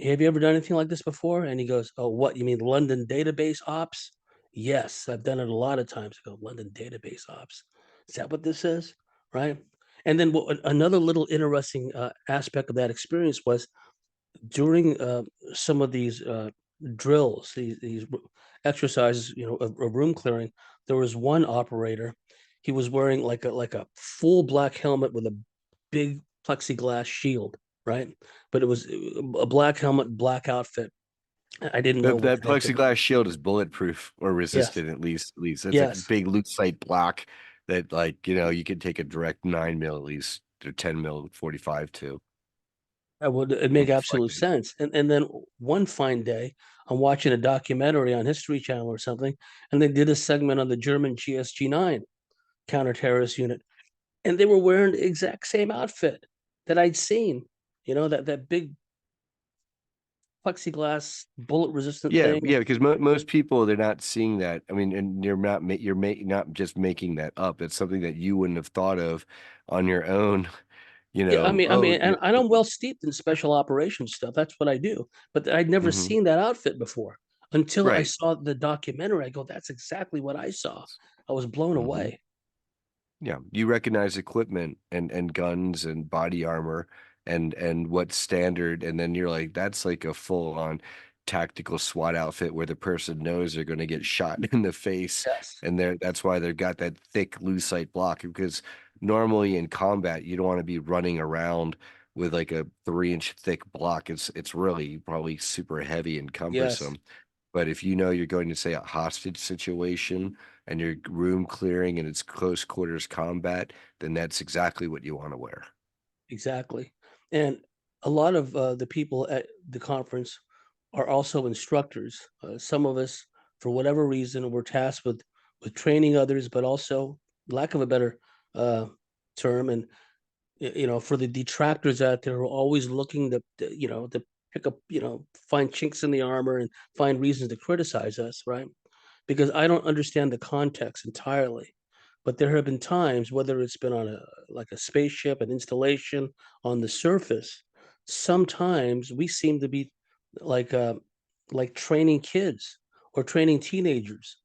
"Have you ever done anything like this before?" And he goes, "Oh, what? You mean London database ops?" "Yes, I've done it a lot of times." I go, "London database ops? Is that what this is?" Right? And then another little interesting aspect of that experience was during some of these drills, these exercises, of room clearing, there was one operator. He was wearing like a full black helmet with a big plexiglass shield, right? But it was a black helmet, black outfit. I didn't know what That connected. plexiglass shield is bulletproof or Yes, resistant, at least. At least it's like a yes. big lucite block that, like, you could take a direct 9 mil, at least, or 10 mil 45 to, That would it make and absolute deflect it. sense. And then one fine day, I'm watching a documentary on History Channel or something, and they did a segment on the German GSG-9 counter-terrorist unit, and they were wearing the exact same outfit that I'd seen. That big plexiglass bullet resistant Yeah, thing. yeah, because most people, they're not seeing that. I mean, and not just making that up. It's something that you wouldn't have thought of on your own. Yeah, Oh, and I'm well steeped in special operations stuff. That's what I do. But I'd never mhm, seen that outfit before until I right. saw the documentary. I go, that's exactly what I saw. I was blown Mhm. away. Yeah, you recognize equipment and guns and body armor and what's standard, and then you're like, that's like a full-on tactical SWAT outfit where the person knows they're going to get shot in the face, Yes, and that's why they've got that thick lucite block, because normally in combat you don't want to be running around with like a 3 inch thick block. It's really probably super heavy and yes, cumbersome. But if you know you're going to, say, a hostage situation and you're room clearing and it's close quarters combat, then that's exactly what you want to wear. exactly. And a lot of the people at the conference are also instructors. Some of us, for whatever reason, were tasked with training others, but also, lack of a better uh, term, and for the detractors out there who are always looking to pick up, find chinks in the armor and find reasons to criticize us, right? Because I don't understand the context entirely. But there have been times, whether it's been on a like a spaceship, an installation on the surface, sometimes we seem to be like uh, like training kids or training teenagers.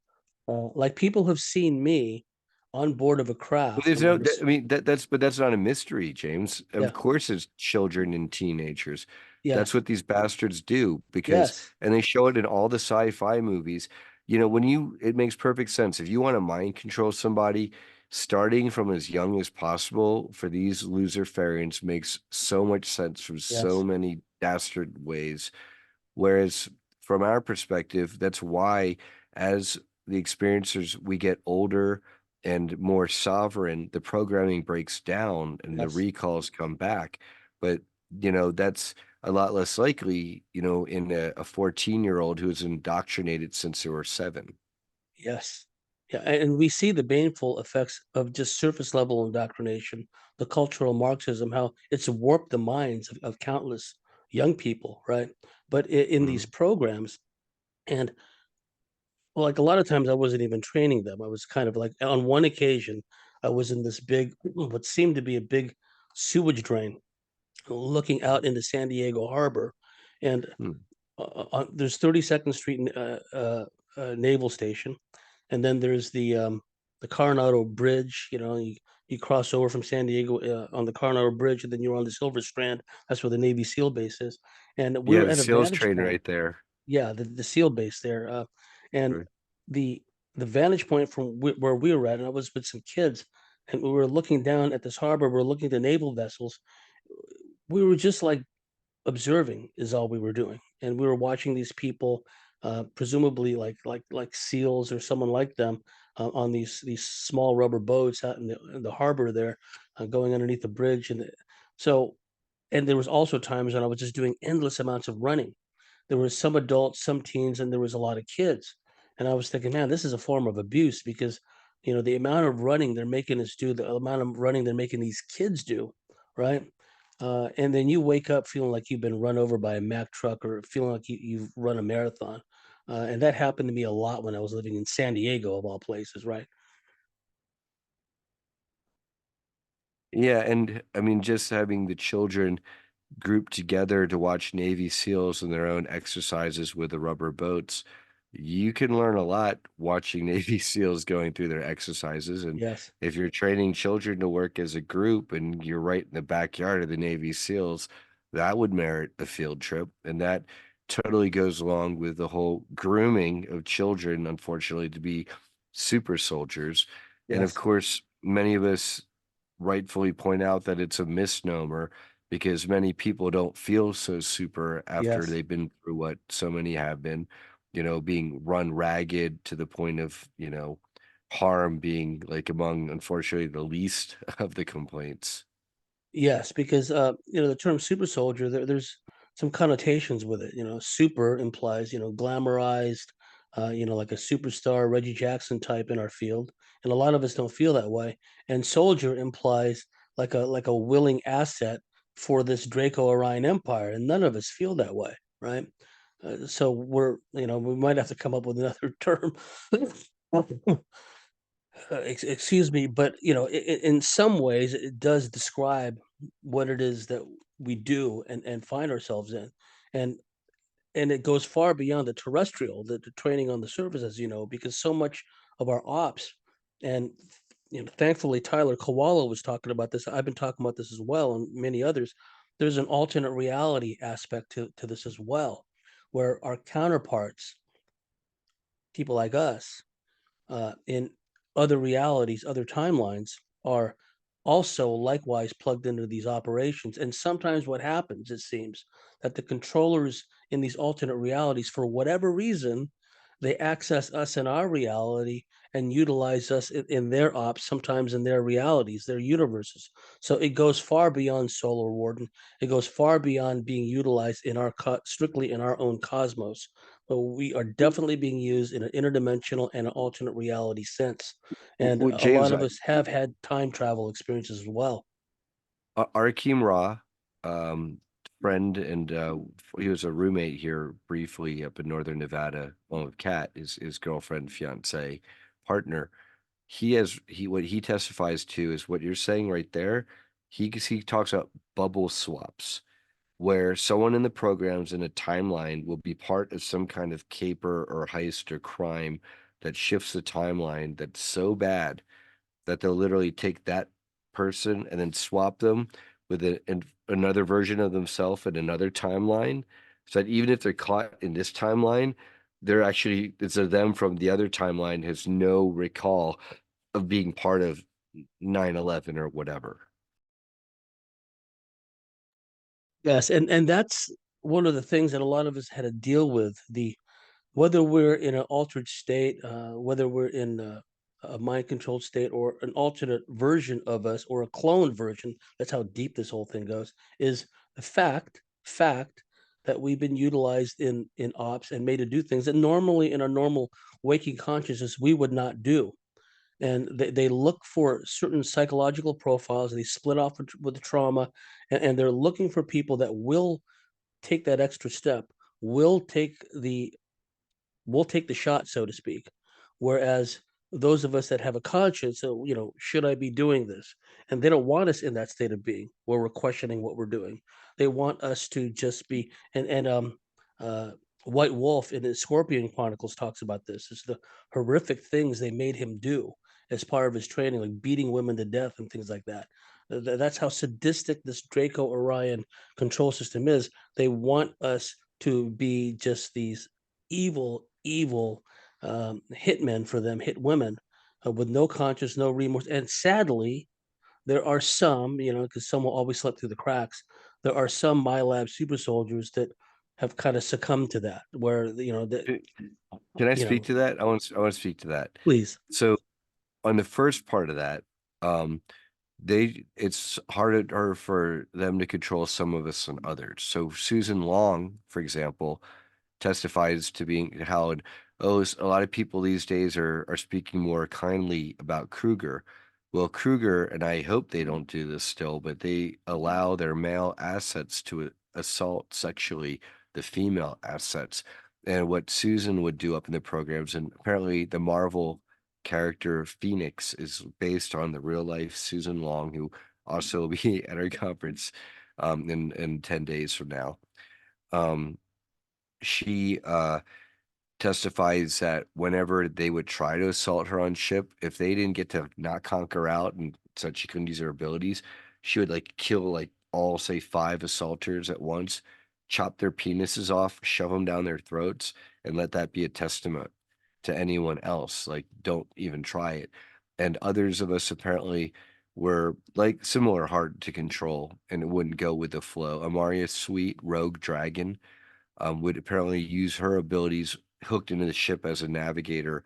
Like people have seen me on board of a Well, craft, there's and no, we're I mean, that's not a mystery, James. yeah, Of course, it's children and teenagers. That's yes, what these bastards do because, yes, and they show it in all the sci-fi movies. It makes perfect sense. If you want to mind control somebody, starting from as young as possible for these loser variants makes so much sense from so yes, many dastard ways. Whereas from our perspective, that's why as the experiencers, we get older and more sovereign, the programming breaks down and the yes, recalls come back. But, that's a lot less likely, in a 14-year-old who's indoctrinated since they were 7. yes. Yeah, and we see the baneful effects of just surface level indoctrination, the cultural Marxism, how it's warped the minds of countless young people, right? But in these Mhm. programs, and well, like a lot of times I wasn't even training them. I was kind of like on one occasion, I was in this big, what seemed to be a big sewage drain looking out into San Diego Harbor. And Hmm. there's 32nd Street Naval Station, and then there's the Coronado Bridge. You cross over from San Diego on the Coronado Bridge, and then you're on the Silver Strand. That's where the Navy SEAL base is, and we Yeah, were the at a sales vantage train point. right there. Yeah, the SEAL base there, and Right. the the vantage point from where we were at, and I was with some kids, and we were looking down at this harbor. We're looking at the naval vessels. We were just like observing is all we were doing, and we were watching these people, presumably like seals or someone like them, on these small rubber boats out in the harbor there, going underneath the bridge, so and there was also times when I was just doing endless amounts of running. There was some adults, some teens, and there was a lot of kids. And I was thinking, man, this is a form of abuse because, the amount of running they're making us do, the amount of running they're making these kids do, right? And then you wake up feeling like you've been run over by a Mack truck or feeling like you've run a marathon. And that happened to me a lot when I was living in San Diego, of all places, right? Yeah, and I mean, just having the children grouped together to watch Navy SEALs and their own exercises with the rubber boats, you can learn a lot watching Navy SEALs going through their exercises. And Yes. if you're training children to work as a group and you're right in the backyard of the Navy SEALs, that would merit a field trip. And that totally goes along with the whole grooming of children, unfortunately, to be super soldiers. And of Yes. course, many of us rightfully point out that it's a misnomer because many people don't feel so super after Yes. they've been through what so many have been, being run ragged to the point of, harm being like among, unfortunately, the least of the complaints. Yes, because the term super soldier, there's some connotations with it. Super implies, glamorized, like a superstar Reggie Jackson type in our field, and a lot of us don't feel that way. And soldier implies like a willing asset for this Draco Orion Empire, and none of us feel that way, right? So we might have to come up with another term. Excuse me, but in some ways, it does describe what it is that we do and find ourselves in, and and it goes far beyond the terrestrial, the training on the surface, as you know, because so much of our ops, and thankfully Tyler Kowala was talking about this. I've been talking about this as well, and many others. There's an alternate reality aspect to this as well, where our counterparts, people like us, in other realities, other timelines, are also likewise plugged into these operations. And sometimes what happens, it seems, that the controllers in these alternate realities, for whatever reason, they access us in our reality and utilize us in their ops, sometimes in their realities, their universes. So it goes far beyond Solar Warden. It goes far beyond being utilized in our strictly in our own cosmos, but we are definitely being used in an interdimensional and an alternate reality sense. And Well, a lot James, of us have had time travel experiences as well. Arakim Ra, um, friend, and he was a roommate here briefly up in northern Nevada, along with Kat, his girlfriend, fiance, partner. He what he testifies to is what you're saying right there. He talks about bubble swaps, where someone in the programs in a timeline will be part of some kind of caper or heist or crime that shifts the timeline that's so bad that they'll literally take that person and then swap them with another version of themselves in another timeline. So that even if they're caught in this timeline, they're actually, it's a them from the other timeline has no recall of being part of 9/11 or whatever. Yes, and that's one of the things that a lot of us had to deal with. The Whether we're in an altered state, whether we're in a mind controlled state or an alternate version of us or a clone version, that's how deep this whole thing goes, is the fact that we've been utilized in ops and made to do things that normally in our normal waking consciousness we would not do. And they look for certain psychological profiles. They split off with the trauma, and they're looking for people that will take that extra step, will take the we'll take the shot, so to speak. Whereas those of us that have a conscience, so should I be doing this? And they don't want us in that state of being where we're questioning what we're doing. They want us to just be and uh White Wolf in the Scorpion Chronicles talks about this. It's the horrific things they made him do as part of his training, like beating women to death and things like that. That's how sadistic this Draco Orion control system is. They want us to be just these evil hitmen for them, hit women with no conscience, no remorse. And sadly, there are some, because some will always slip through the cracks. There are some Milab super soldiers that have kind of succumbed to that, where Can can I you speak know, to that? I want to speak to that. please, So on the first part of that, it's harder for them to control some of us than others. So Susan Long, for example, testifies to being how a lot of people these days are speaking more kindly about Kruger. Well, Kruger, and I hope they don't do this still, but they allow their male assets to assault sexually the female assets. And what Susan would do up in the programs, and apparently the Marvel character Phoenix is based on the real life Susan Long, who also will be at our conference in 10 days from now. Um, she testifies that whenever they would try to assault her on ship, if they didn't get to not conquer out and said she couldn't use her abilities, she would like kill like all say 5 assaulters at once, chop their penises off, shove them down their throats, and let that be a testament to anyone else. Like, don't even try it. And others of us apparently were like similar hard to control and wouldn't go with the flow. Amaria Sweet, Rogue Dragon, would apparently use her abilities hooked into the ship as a navigator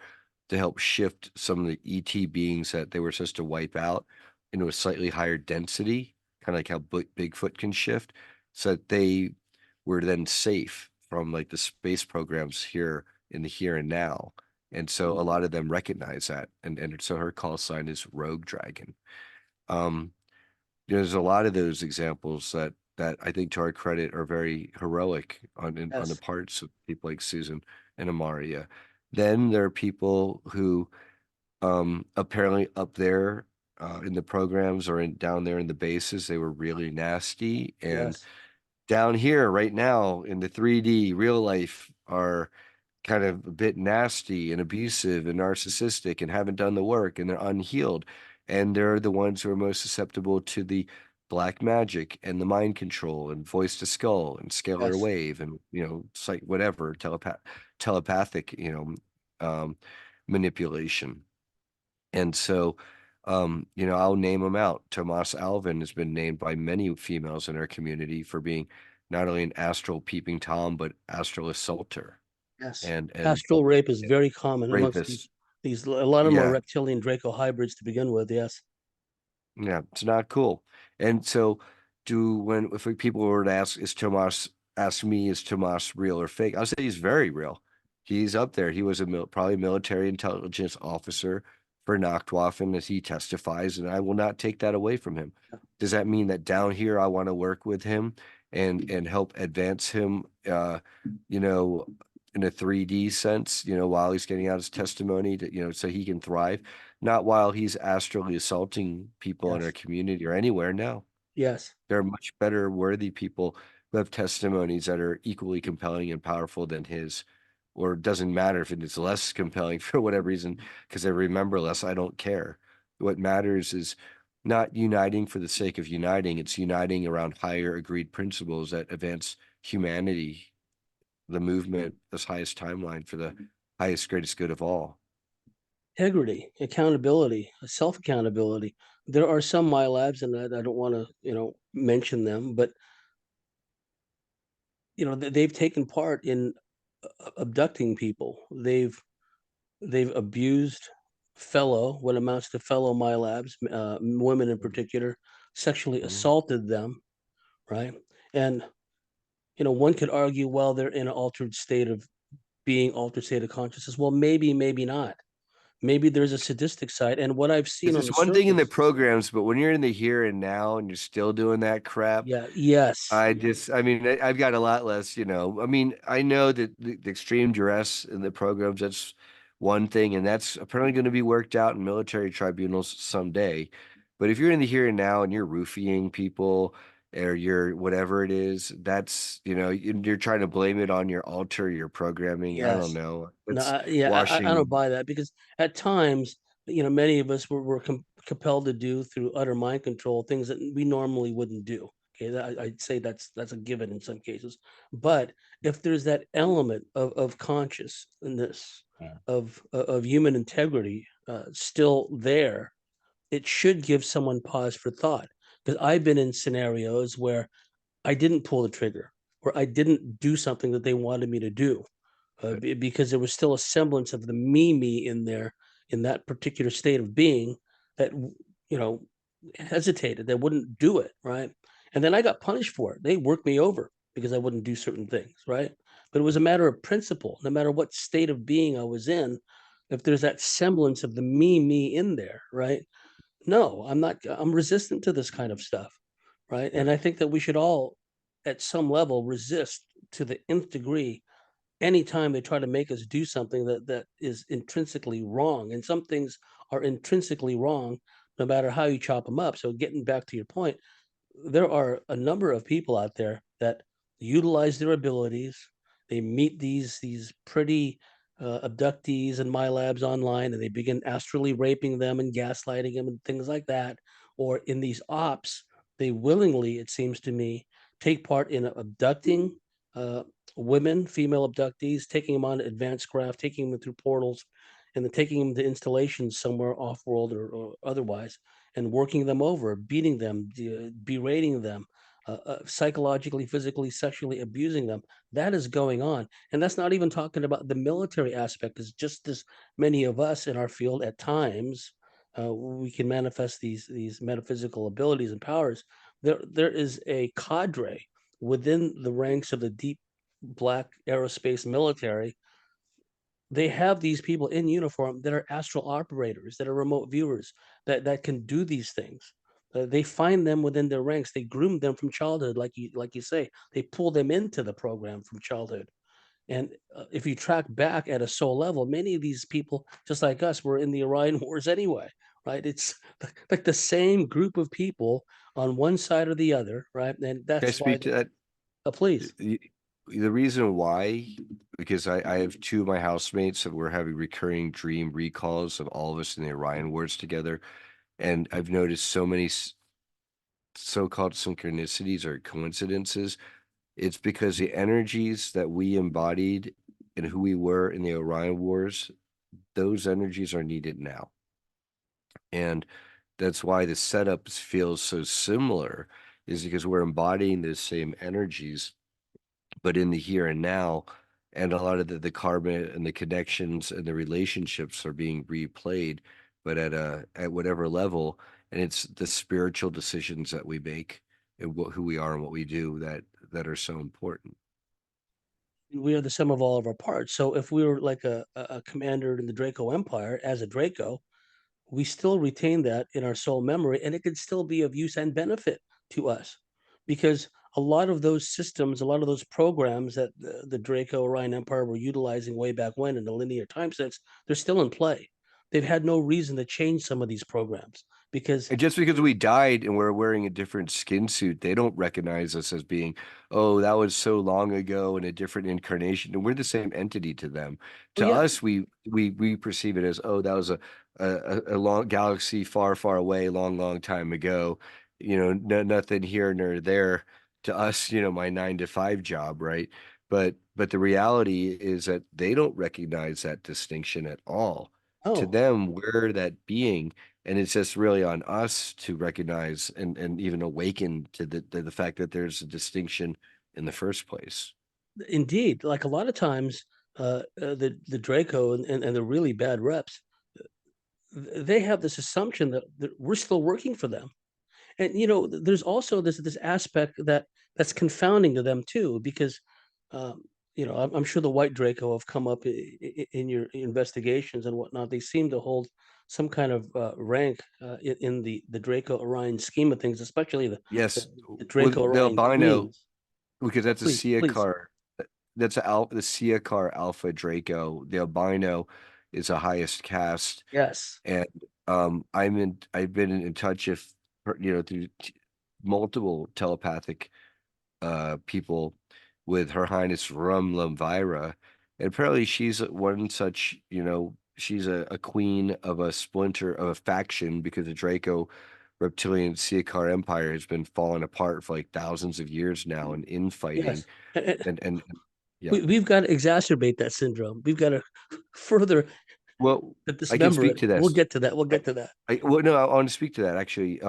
to help shift some of the ET beings that they were supposed to wipe out into a slightly higher density, kind of like how Bigfoot can shift, so that they were then safe from like the space programs here in the here and now. And so a lot of them recognize that. And so her call sign is Rogue Dragon. Um, there's a lot of those examples that I think, to our credit, are very heroic on the yes, parts of people like Susan and Amaria. Then there are people who apparently up there in the programs or down there in the bases, they were really nasty. And yes, down here right now in the 3D real life are kind of a bit nasty and abusive and narcissistic and haven't done the work and they're unhealed. And they're the ones who are most susceptible to the black magic and the mind control and voice to skull and scalar yes, wave and, it's like whatever, telepathic, manipulation. And so, I'll name them out. Tomas Alvin has been named by many females in our community for being not only an astral peeping Tom, but astral assaulter yes. and Astral rape is very common amongst rapist. these. A lot of them are Yeah, reptilian Draco hybrids to begin with. Yes, yeah, it's not cool. And so, if people were to ask, ask me, is Tomas real or fake? I'll say he's very real. He's up there. He was probably military intelligence officer for Nachtwaffen, as he testifies, and I will not take that away from him. yeah, Does that mean that down here I want to work with him and help advance him, you know, in a 3D sense, while he's getting out his testimony to, so he can thrive, not while he's astrally assaulting people in our Yes. community or anywhere. No, Yes. there are much better, worthy people who have testimonies that are equally compelling and powerful than his. Or it doesn't matter if it is less compelling for whatever reason, because I remember less. I don't care. What matters is not uniting for the sake of uniting. It's uniting around higher agreed principles that advance humanity, the movement, this highest timeline for the highest, greatest good of all. Integrity, accountability, self accountability. There are some my labs, and I don't want to, mention them, but they've taken part in abducting people. They've abused what amounts to fellow my labs, women in particular, sexually Mhm. assaulted them, right? And one could argue, well, they're in an altered state of consciousness. Well, maybe, maybe not. Maybe there's a sadistic side. And what I've seen It's on just the one thing in the surface, programs, but when you're in the here and now and you're still doing that crap, yeah, yes, I mean, I've got a lot less, I mean, I know that the extreme duress in the programs, that's one thing, and that's apparently going to be worked out in military tribunals someday. But if you're in the here and now and you're roofing people or you're whatever it is, that's, you're trying to blame it on your alter, your programming. I don't yes. know. No, It's I don't washing. buy that because at times, many of us were compelled to do through utter mind control things that we normally wouldn't do. Okay, I'd say that's a given in some cases. But if there's that element of consciousness, of human integrity still there, it should give someone pause for thought. Because I've been in scenarios where I didn't pull the trigger, where I didn't do something that they wanted me to do, because there was still a semblance of the me in there, in that particular state of being, that you know hesitated, that wouldn't do it, right? And then I got punished for it. They worked me over because I wouldn't do certain things, right? But it was a matter of principle. No matter what state of being I was in, if there's that semblance of the me in there, right? No, I'm not. I'm resistant to this kind of stuff, right? Yeah. And I think that we should all, at some level, resist to the nth degree anytime they try to make us do something that is intrinsically wrong. And some things are intrinsically wrong, no matter how you chop them up. So getting back to your point, there are a number of people out there that utilize their abilities. They meet these pretty abductees and my labs online, and they begin astrally raping them and gaslighting them and things like that. Or in these ops, they willingly, it seems to me, take part in abducting uh, women, female abductees, taking them on advanced craft, taking them through portals, and then taking them to installations somewhere off world or otherwise, and working them over, beating them, berating them, psychologically, physically, sexually abusing them. That is going on. And that's not even talking about the military aspect, because just as many of us in our field at times, we can manifest these metaphysical abilities and powers. There is a cadre within the ranks of the deep black aerospace military. They have these people in uniform that are astral operators, that are remote viewers, that can do these things. They find them within their ranks. They groom them from childhood, like you say. They pull them into the program from childhood. And if you track back at a soul level, many of these people, just like us, were in the Orion Wars anyway, right? It's like the same group of people on one side or the other, right? And Can I that's why, speak to that? please. The reason why, because I have two of my housemates that were having recurring dream recalls of all of us in the Orion Wars together. And I've noticed so many so-called synchronicities or coincidences. It's because the energies that we embodied and who we were in the Orion Wars, those energies are needed now. And that's why the setups feel so similar, is because we're embodying the same energies but in the here and now. And a lot of the karma and the connections and the relationships are being replayed, but at whatever level. And it's the spiritual decisions that we make and who we are and what we do that are so important. We are the sum of all of our parts. So if we were like a commander in the Draco Empire as a Draco, we still retain that in our soul memory, and it could still be of use and benefit to us. Because a lot of those systems, a lot of those programs that the Draco Orion Empire were utilizing way back when in the linear time sense, they're still in play. They've had no reason to change some of these programs because And just because we died and we're wearing a different skin suit, they don't recognize us as being, oh, that was so long ago in a different incarnation. And we're the same entity to them. oh To yeah, us, we perceive it as, oh, that was a long galaxy far, far away, long, long time ago. No, nothing here nor there. To us, my 9 to 5 job, right? But the reality is that they don't recognize that distinction at all. To oh them, we're that being. And it's just really on us to recognize and even awaken to the fact that there's a distinction in the first place. indeed. Like a lot of times, the Draco and the really bad reps, they have this assumption that we're still working for them. And there's also this aspect that's confounding to them too, because um, I'm sure the white Draco have come up in your investigations and whatnot. They seem to hold some kind of rank in the Draco Orion scheme of things, especially the, Yes, the with Draco the Orion albino, queens. because that's a Please, please. Siakar, the Siakar Alpha Draco. The albino is the highest caste, Yes, and I've been in touch if through multiple telepathic people with Her Highness Rum Lumvira. And apparently she's one such, she's a queen of a splinter of a faction because the Draco reptilian Siakar Empire has been falling apart for like thousands of years now and infighting yes. And and yeah. we've got to exacerbate that syndrome. We've got to further Well, I can dismember speak it. to We'll this. get to that. We'll get to that. Well, no, I want to speak to that actually.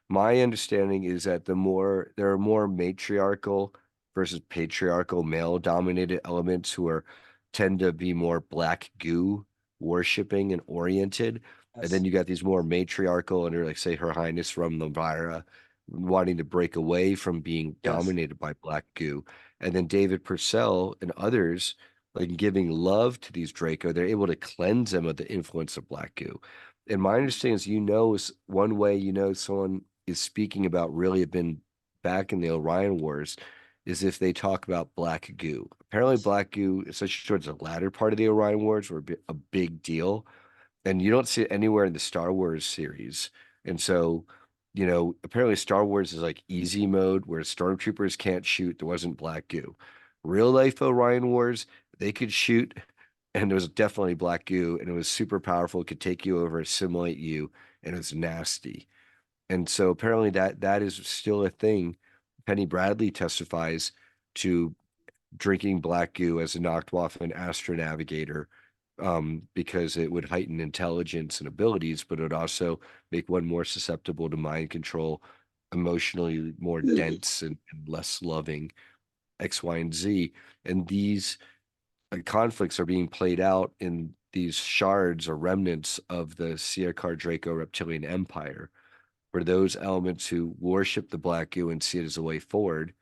My understanding is that there are more matriarchal versus patriarchal male-dominated elements who are tend to be more black goo worshiping and oriented, and then Yes, you got these more matriarchal under, like, say, Her Highness Rum Elvira, wanting to break away from being yes. dominated by black goo, and then David Purcell and others, like giving love to these Draco, they're able to cleanse them of the influence of black goo. And my understanding is, is one way someone is speaking about really have been back in the Orion Wars is if they talk about black goo. Apparently, Yes. black goo, especially towards the latter part of the Orion Wars, were a big deal, and you don't see it anywhere in the Star Wars series. And so, apparently Star Wars is like easy mode where stormtroopers can't shoot. There wasn't black goo. Real life Orion Wars, they could shoot, and there was definitely black goo, and it was super powerful. It could take you over, assimilate you, and it was nasty. And so apparently that is still a thing. Penny Bradley testifies to drinking black goo as a Nachtwaffen astronavigator, because it would heighten intelligence and abilities, but it would also make one more susceptible to mind control, emotionally more dense and less loving, X, Y, and Z. And these conflicts are being played out in these shards or remnants of the Siakar Draco reptilian empire, where those elements who worship the black goo and see it as a way forward,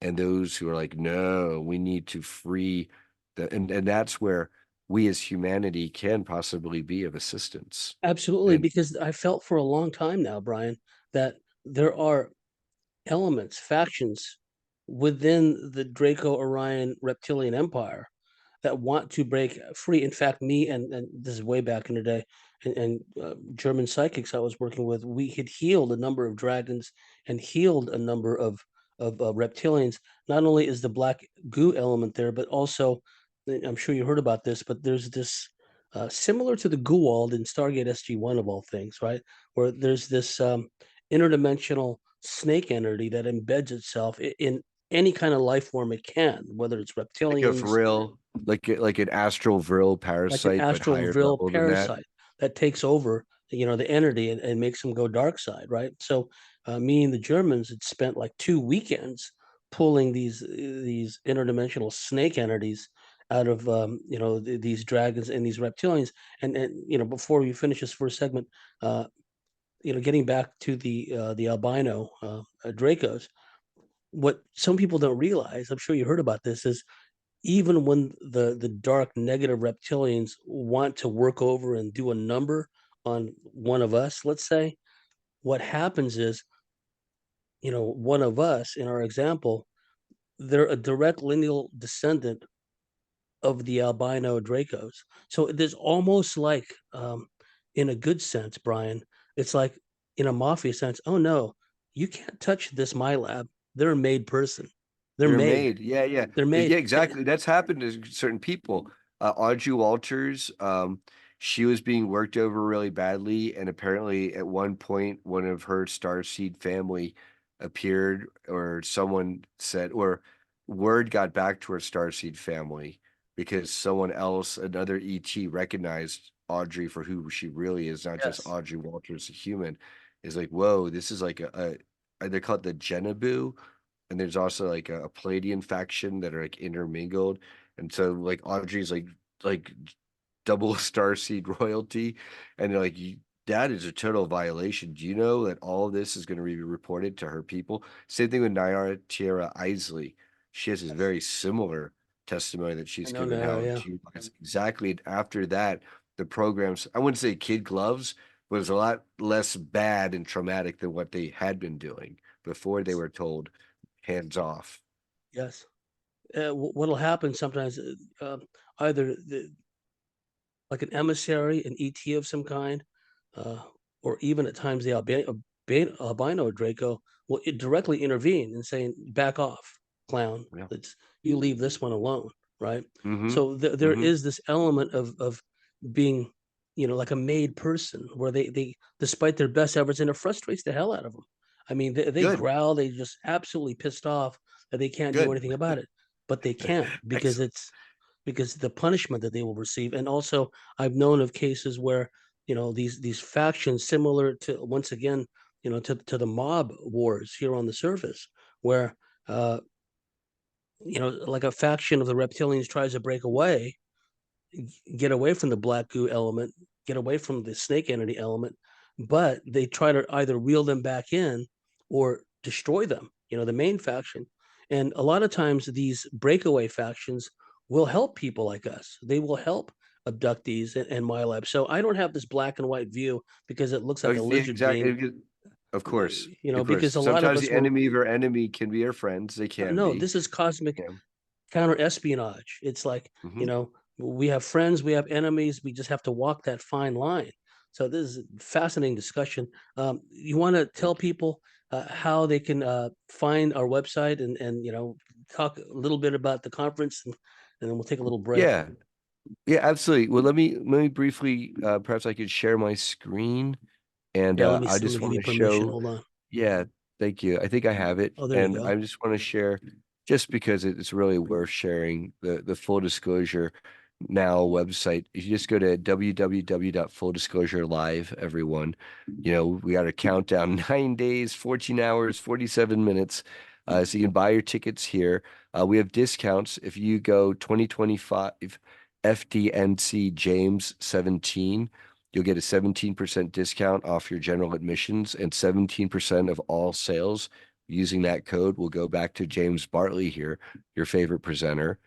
and those who are like, no, we need to free and that's where we as humanity can possibly be of assistance. Absolutely, And because I felt for a long time now, Brian, that there are elements, factions within the Draco Orion reptilian empire that want to break free. In fact, me and this is way back in the day, and German psychics I was working with, we had healed a number of dragons and healed a number of reptilians. Not only is the black goo element there, but also I'm sure you heard about this, but there's this similar to the Goa'uld in Stargate SG-1 of all things, right? Where there's this interdimensional snake entity that embeds itself in any kind of life form it can, whether it's like a reptilians, vril, like an astral vril like an parasite, but astral higher vril level than that. parasite that takes over, the entity and makes them go dark side, right? So, me and the Germans had spent like 2 weekends pulling these interdimensional snake entities out of these dragons and these reptilians. And before we finish this first segment, uh, getting back to the albino Dracos, what some people don't realize, I'm sure you heard about this, is even when the dark negative reptilians want to work over and do a number on one of us, let's say, what happens is one of us in our example, they're a direct lineal descendant of the albino Dracos. So there's almost like, in a good sense, Brian, it's like in a mafia sense, oh no, you can't touch this Milab. They're a made person. They're They're made. made. Yeah, yeah. They're made. Yeah, exactly. That's happened to certain people. Audrey Walters, she was being worked over really badly, and apparently at one point one of her Starseed family appeared, or someone said, or word got back to her Starseed family because someone else, another ET, recognized Audrey for who she really is, not just Yes. Audrey Walters, a human. Is like, whoa, this is like they call it the Genebu, and there's also like a Palladian faction that are like intermingled, and so like Audrey's like double starseed royalty, and they're like, that is a total violation. Do you know that all of this is going to be reported to her people? Same thing with Nyara Tierra Isley. She has this Yes. very similar testimony that I she's know given, Naira, how yeah. she exactly after that, the programs, I wouldn't say kid gloves, but it was a lot less bad and traumatic than what they had been doing before they were told hands off. Yes. What'll happen sometimes, either like an emissary, an ET of some kind, uh, or even at times the albino Draco will directly intervene and saying, "Back off, clown. Yeah. Let's You leave this one alone." Right. Mm-hmm. So there Mm-hmm. is this element of being, like a made person, where they despite their best efforts, and it frustrates the hell out of them. I mean, they Good. growl, they just absolutely pissed off that they can't do Good. anything about it, but they can't because Excellent. the punishment that they will receive. And also, I've known of cases where these factions, similar to, once again, to the mob wars here on the surface, where uh, like a faction of the reptilians tries to break away, get away from the black goo element, get away from the snake entity element, but they try to either reel them back in or destroy them, the main faction. And a lot of times these breakaway factions will help people like us. They will help abductees and MyLab. So I don't have this black and white view because it looks Oh, like a yeah, lizard brain, exactly. Of course. Of because course. a lot of Sometimes us the were, enemy of our enemy can be our friends. They can no, be. this is cosmic Yeah. counter espionage. It's like, Mm-hmm. we have friends, we have enemies, we just have to walk that fine line. So this is a fascinating discussion. You want to tell people how they can find our website, and talk a little bit about the conference, and then we'll take a little break. Yeah. Yeah, absolutely. Well, let me briefly, perhaps I could share my screen, and Yeah, I let me just give want you to permission. show. Hold on. Yeah, thank you. I think I have it, Oh, there you and I go. just want to share, just because it's really worth sharing, the full disclosure now website. If you just go to www.fulldisclosurelive, everyone, we got a countdown 9 days, 14 hours, 47 minutes. So you can buy your tickets here. We have discounts if you go 2025 FDNC James 17. You'll get a 17% discount off your general admissions, and 17% of all sales using that code will go back to James Bartley here, your favorite presenter.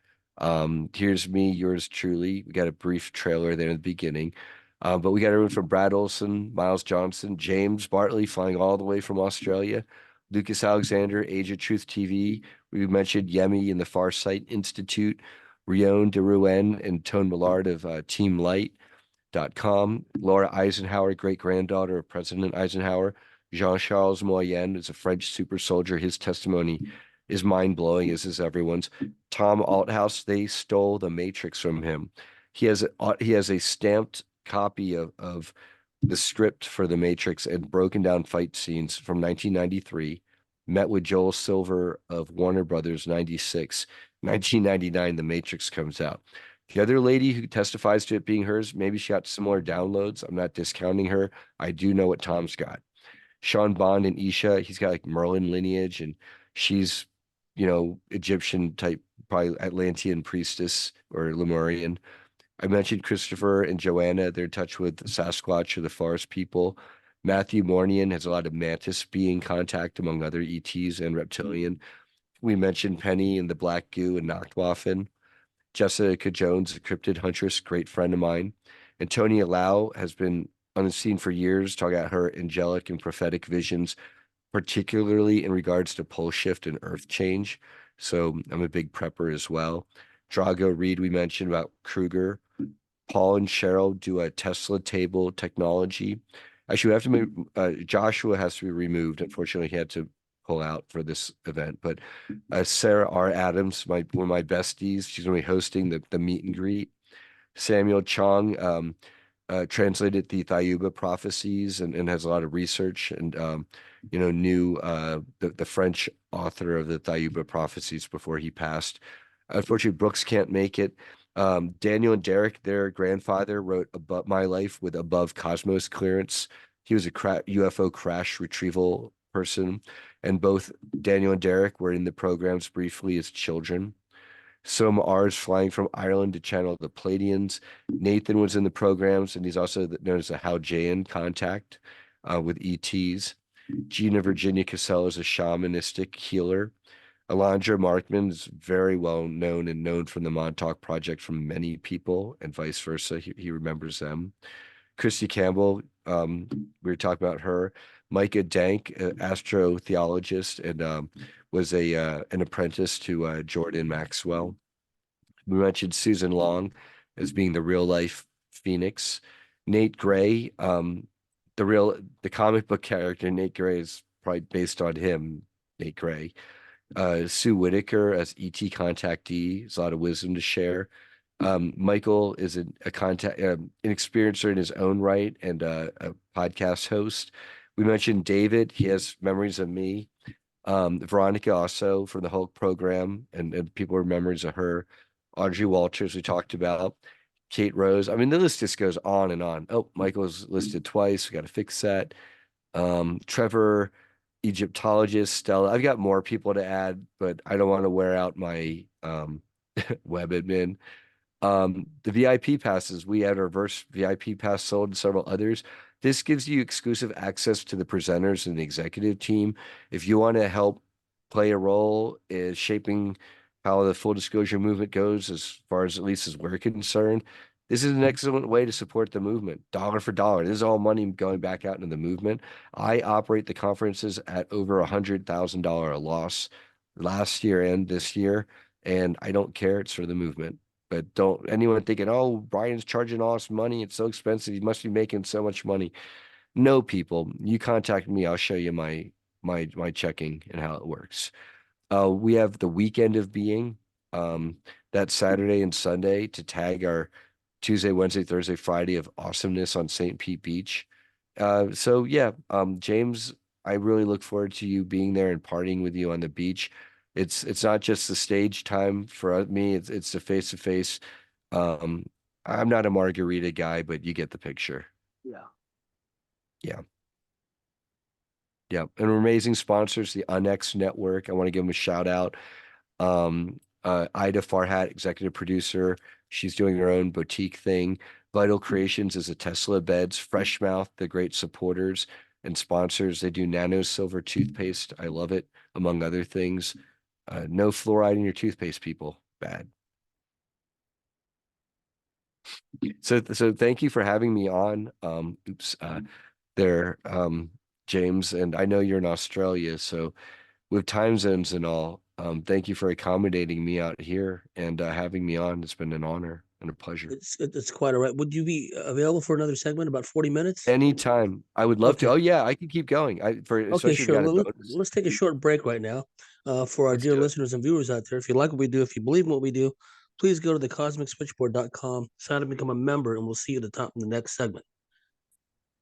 Here's me, yours truly. We got a brief trailer there in the beginning. But we got everyone from Brad Olson, Miles Johnson, James Bartley flying all the way from Australia, Lucas Alexander, Age of Truth TV. We mentioned Yemi and the Farsight Institute, Rion de Rouen and Tone Millard of Team Light.com. Laura Eisenhower, great granddaughter of President Eisenhower. Jean-Charles Moyen is a French super soldier. His testimony is mind-blowing, as is everyone's. Tom Althouse, they stole the Matrix from him. He has a stamped copy of the script for the Matrix and broken down fight scenes from 1993. Met with Joel Silver of Warner Brothers 96. 1999, The Matrix comes out. The other lady who testifies to it being hers, maybe she got similar downloads. I'm not discounting her. I do know what Tom's got. Sean Bond and Isha, he's got like Merlin lineage, and she's, Egyptian type, probably Atlantean priestess or Lemurian. I mentioned Christopher and Joanna. They're in touch with Sasquatch or the forest people. Matthew Mornian has a lot of mantis being contact among other ETs and reptilian. We mentioned Penny and the Black Goo and Nachtwaffen. Jessica Jones, a cryptid huntress, great friend of mine. Antonia Lau has been on the scene for years, talking about her angelic and prophetic visions. particularly in regards to pole shift and earth change. So I'm a big prepper as well. Drago Reed, we mentioned about Kruger. Paul and Cheryl do a Tesla table technology. Actually, we have to move, Joshua has to be removed. Unfortunately, he had to pull out for this event. But Sarah R. Adams, one of my besties, she's going to be hosting the meet and greet. Samuel Chong translated the Thayuba prophecies and has a lot of research and knew the French author of the Thayuba prophecies before he passed. Unfortunately, Brooks can't make it. Daniel and Derek, their grandfather, wrote about my life with above cosmos clearance. He was a UFO crash retrieval person, and both Daniel and Derek were in the programs briefly as children. Soma R is flying from Ireland to channel the Pleiadians. Nathan was in the programs, and he's also known as a Haugean contact with ETs. Gina Virginia Cassell is a shamanistic healer. Alondra Markman is very well known and known from the Montauk Project from many people, and vice versa. He remembers them. Christy Campbell, we were talking about her. Micah Dank, astrotheologist, and was an apprentice to Jordan Maxwell. We mentioned Susan Long as being the real life Phoenix. Nate Gray, the comic book character Nate Gray is probably based on him, Nate Gray. Sue Whitaker as ET contactee, there's a lot of wisdom to share. Michael is an experiencer in his own right and a podcast host. We mentioned David. He has memories of me. Veronica also from the Hulk program, and people have memories of her. Audrey Walters, we talked about. Kate Rose. I mean, the list just goes on and on. Oh, Michael's listed twice. We got to fix that. Trevor, Egyptologist, Stella. I've got more people to add, but I don't want to wear out my web admin. The VIP passes, we had our reverse VIP pass sold and several others. This gives you exclusive access to the presenters and the executive team. If you want to help play a role in shaping how the full disclosure movement goes, as far as at least as we're concerned, this is an excellent way to support the movement, dollar for dollar. This is all money going back out into the movement. I operate the conferences at over $100,000 loss last year and this year, and I don't care. It's for the movement. But don't anyone thinking, oh, Brian's charging all this money. It's so expensive. He must be making so much money. No, people, you contact me. I'll show you my checking and how it works. We have the weekend of being that Saturday and Sunday to tag our Tuesday, Wednesday, Thursday, Friday of awesomeness on St. Pete Beach. So yeah, James, I really look forward to you being there and partying with you on the beach. It's not just the stage time for me. It's the face to face. I'm not a margarita guy, but you get the picture. Yeah. Yeah. Yeah. And amazing sponsors, the Unex Network. I want to give them a shout out. Ida Farhat, executive producer. She's doing her own boutique thing. Vital Creations is a Tesla beds. Freshmouth, the great supporters and sponsors. They do nano silver toothpaste. I love it, among other things. No fluoride in your toothpaste, people. Bad. So thank you for having me on. There, James, and I know you're in Australia, so with time zones and all, thank you for accommodating me out here and having me on. It's been an honor and a pleasure. It's quite all right. Would you be available for another segment, about 40 minutes? Anytime. I would love to. Okay. Oh yeah, I can keep going. Okay, Especially if you sure. got a bonus. Let's take a short break right now. For our Let's dear do it. listeners and viewers out there, if you like what we do, if you believe in what we do, please go to thecosmicswitchboard.com, sign up, become a member, and we'll see you at the top in the next segment.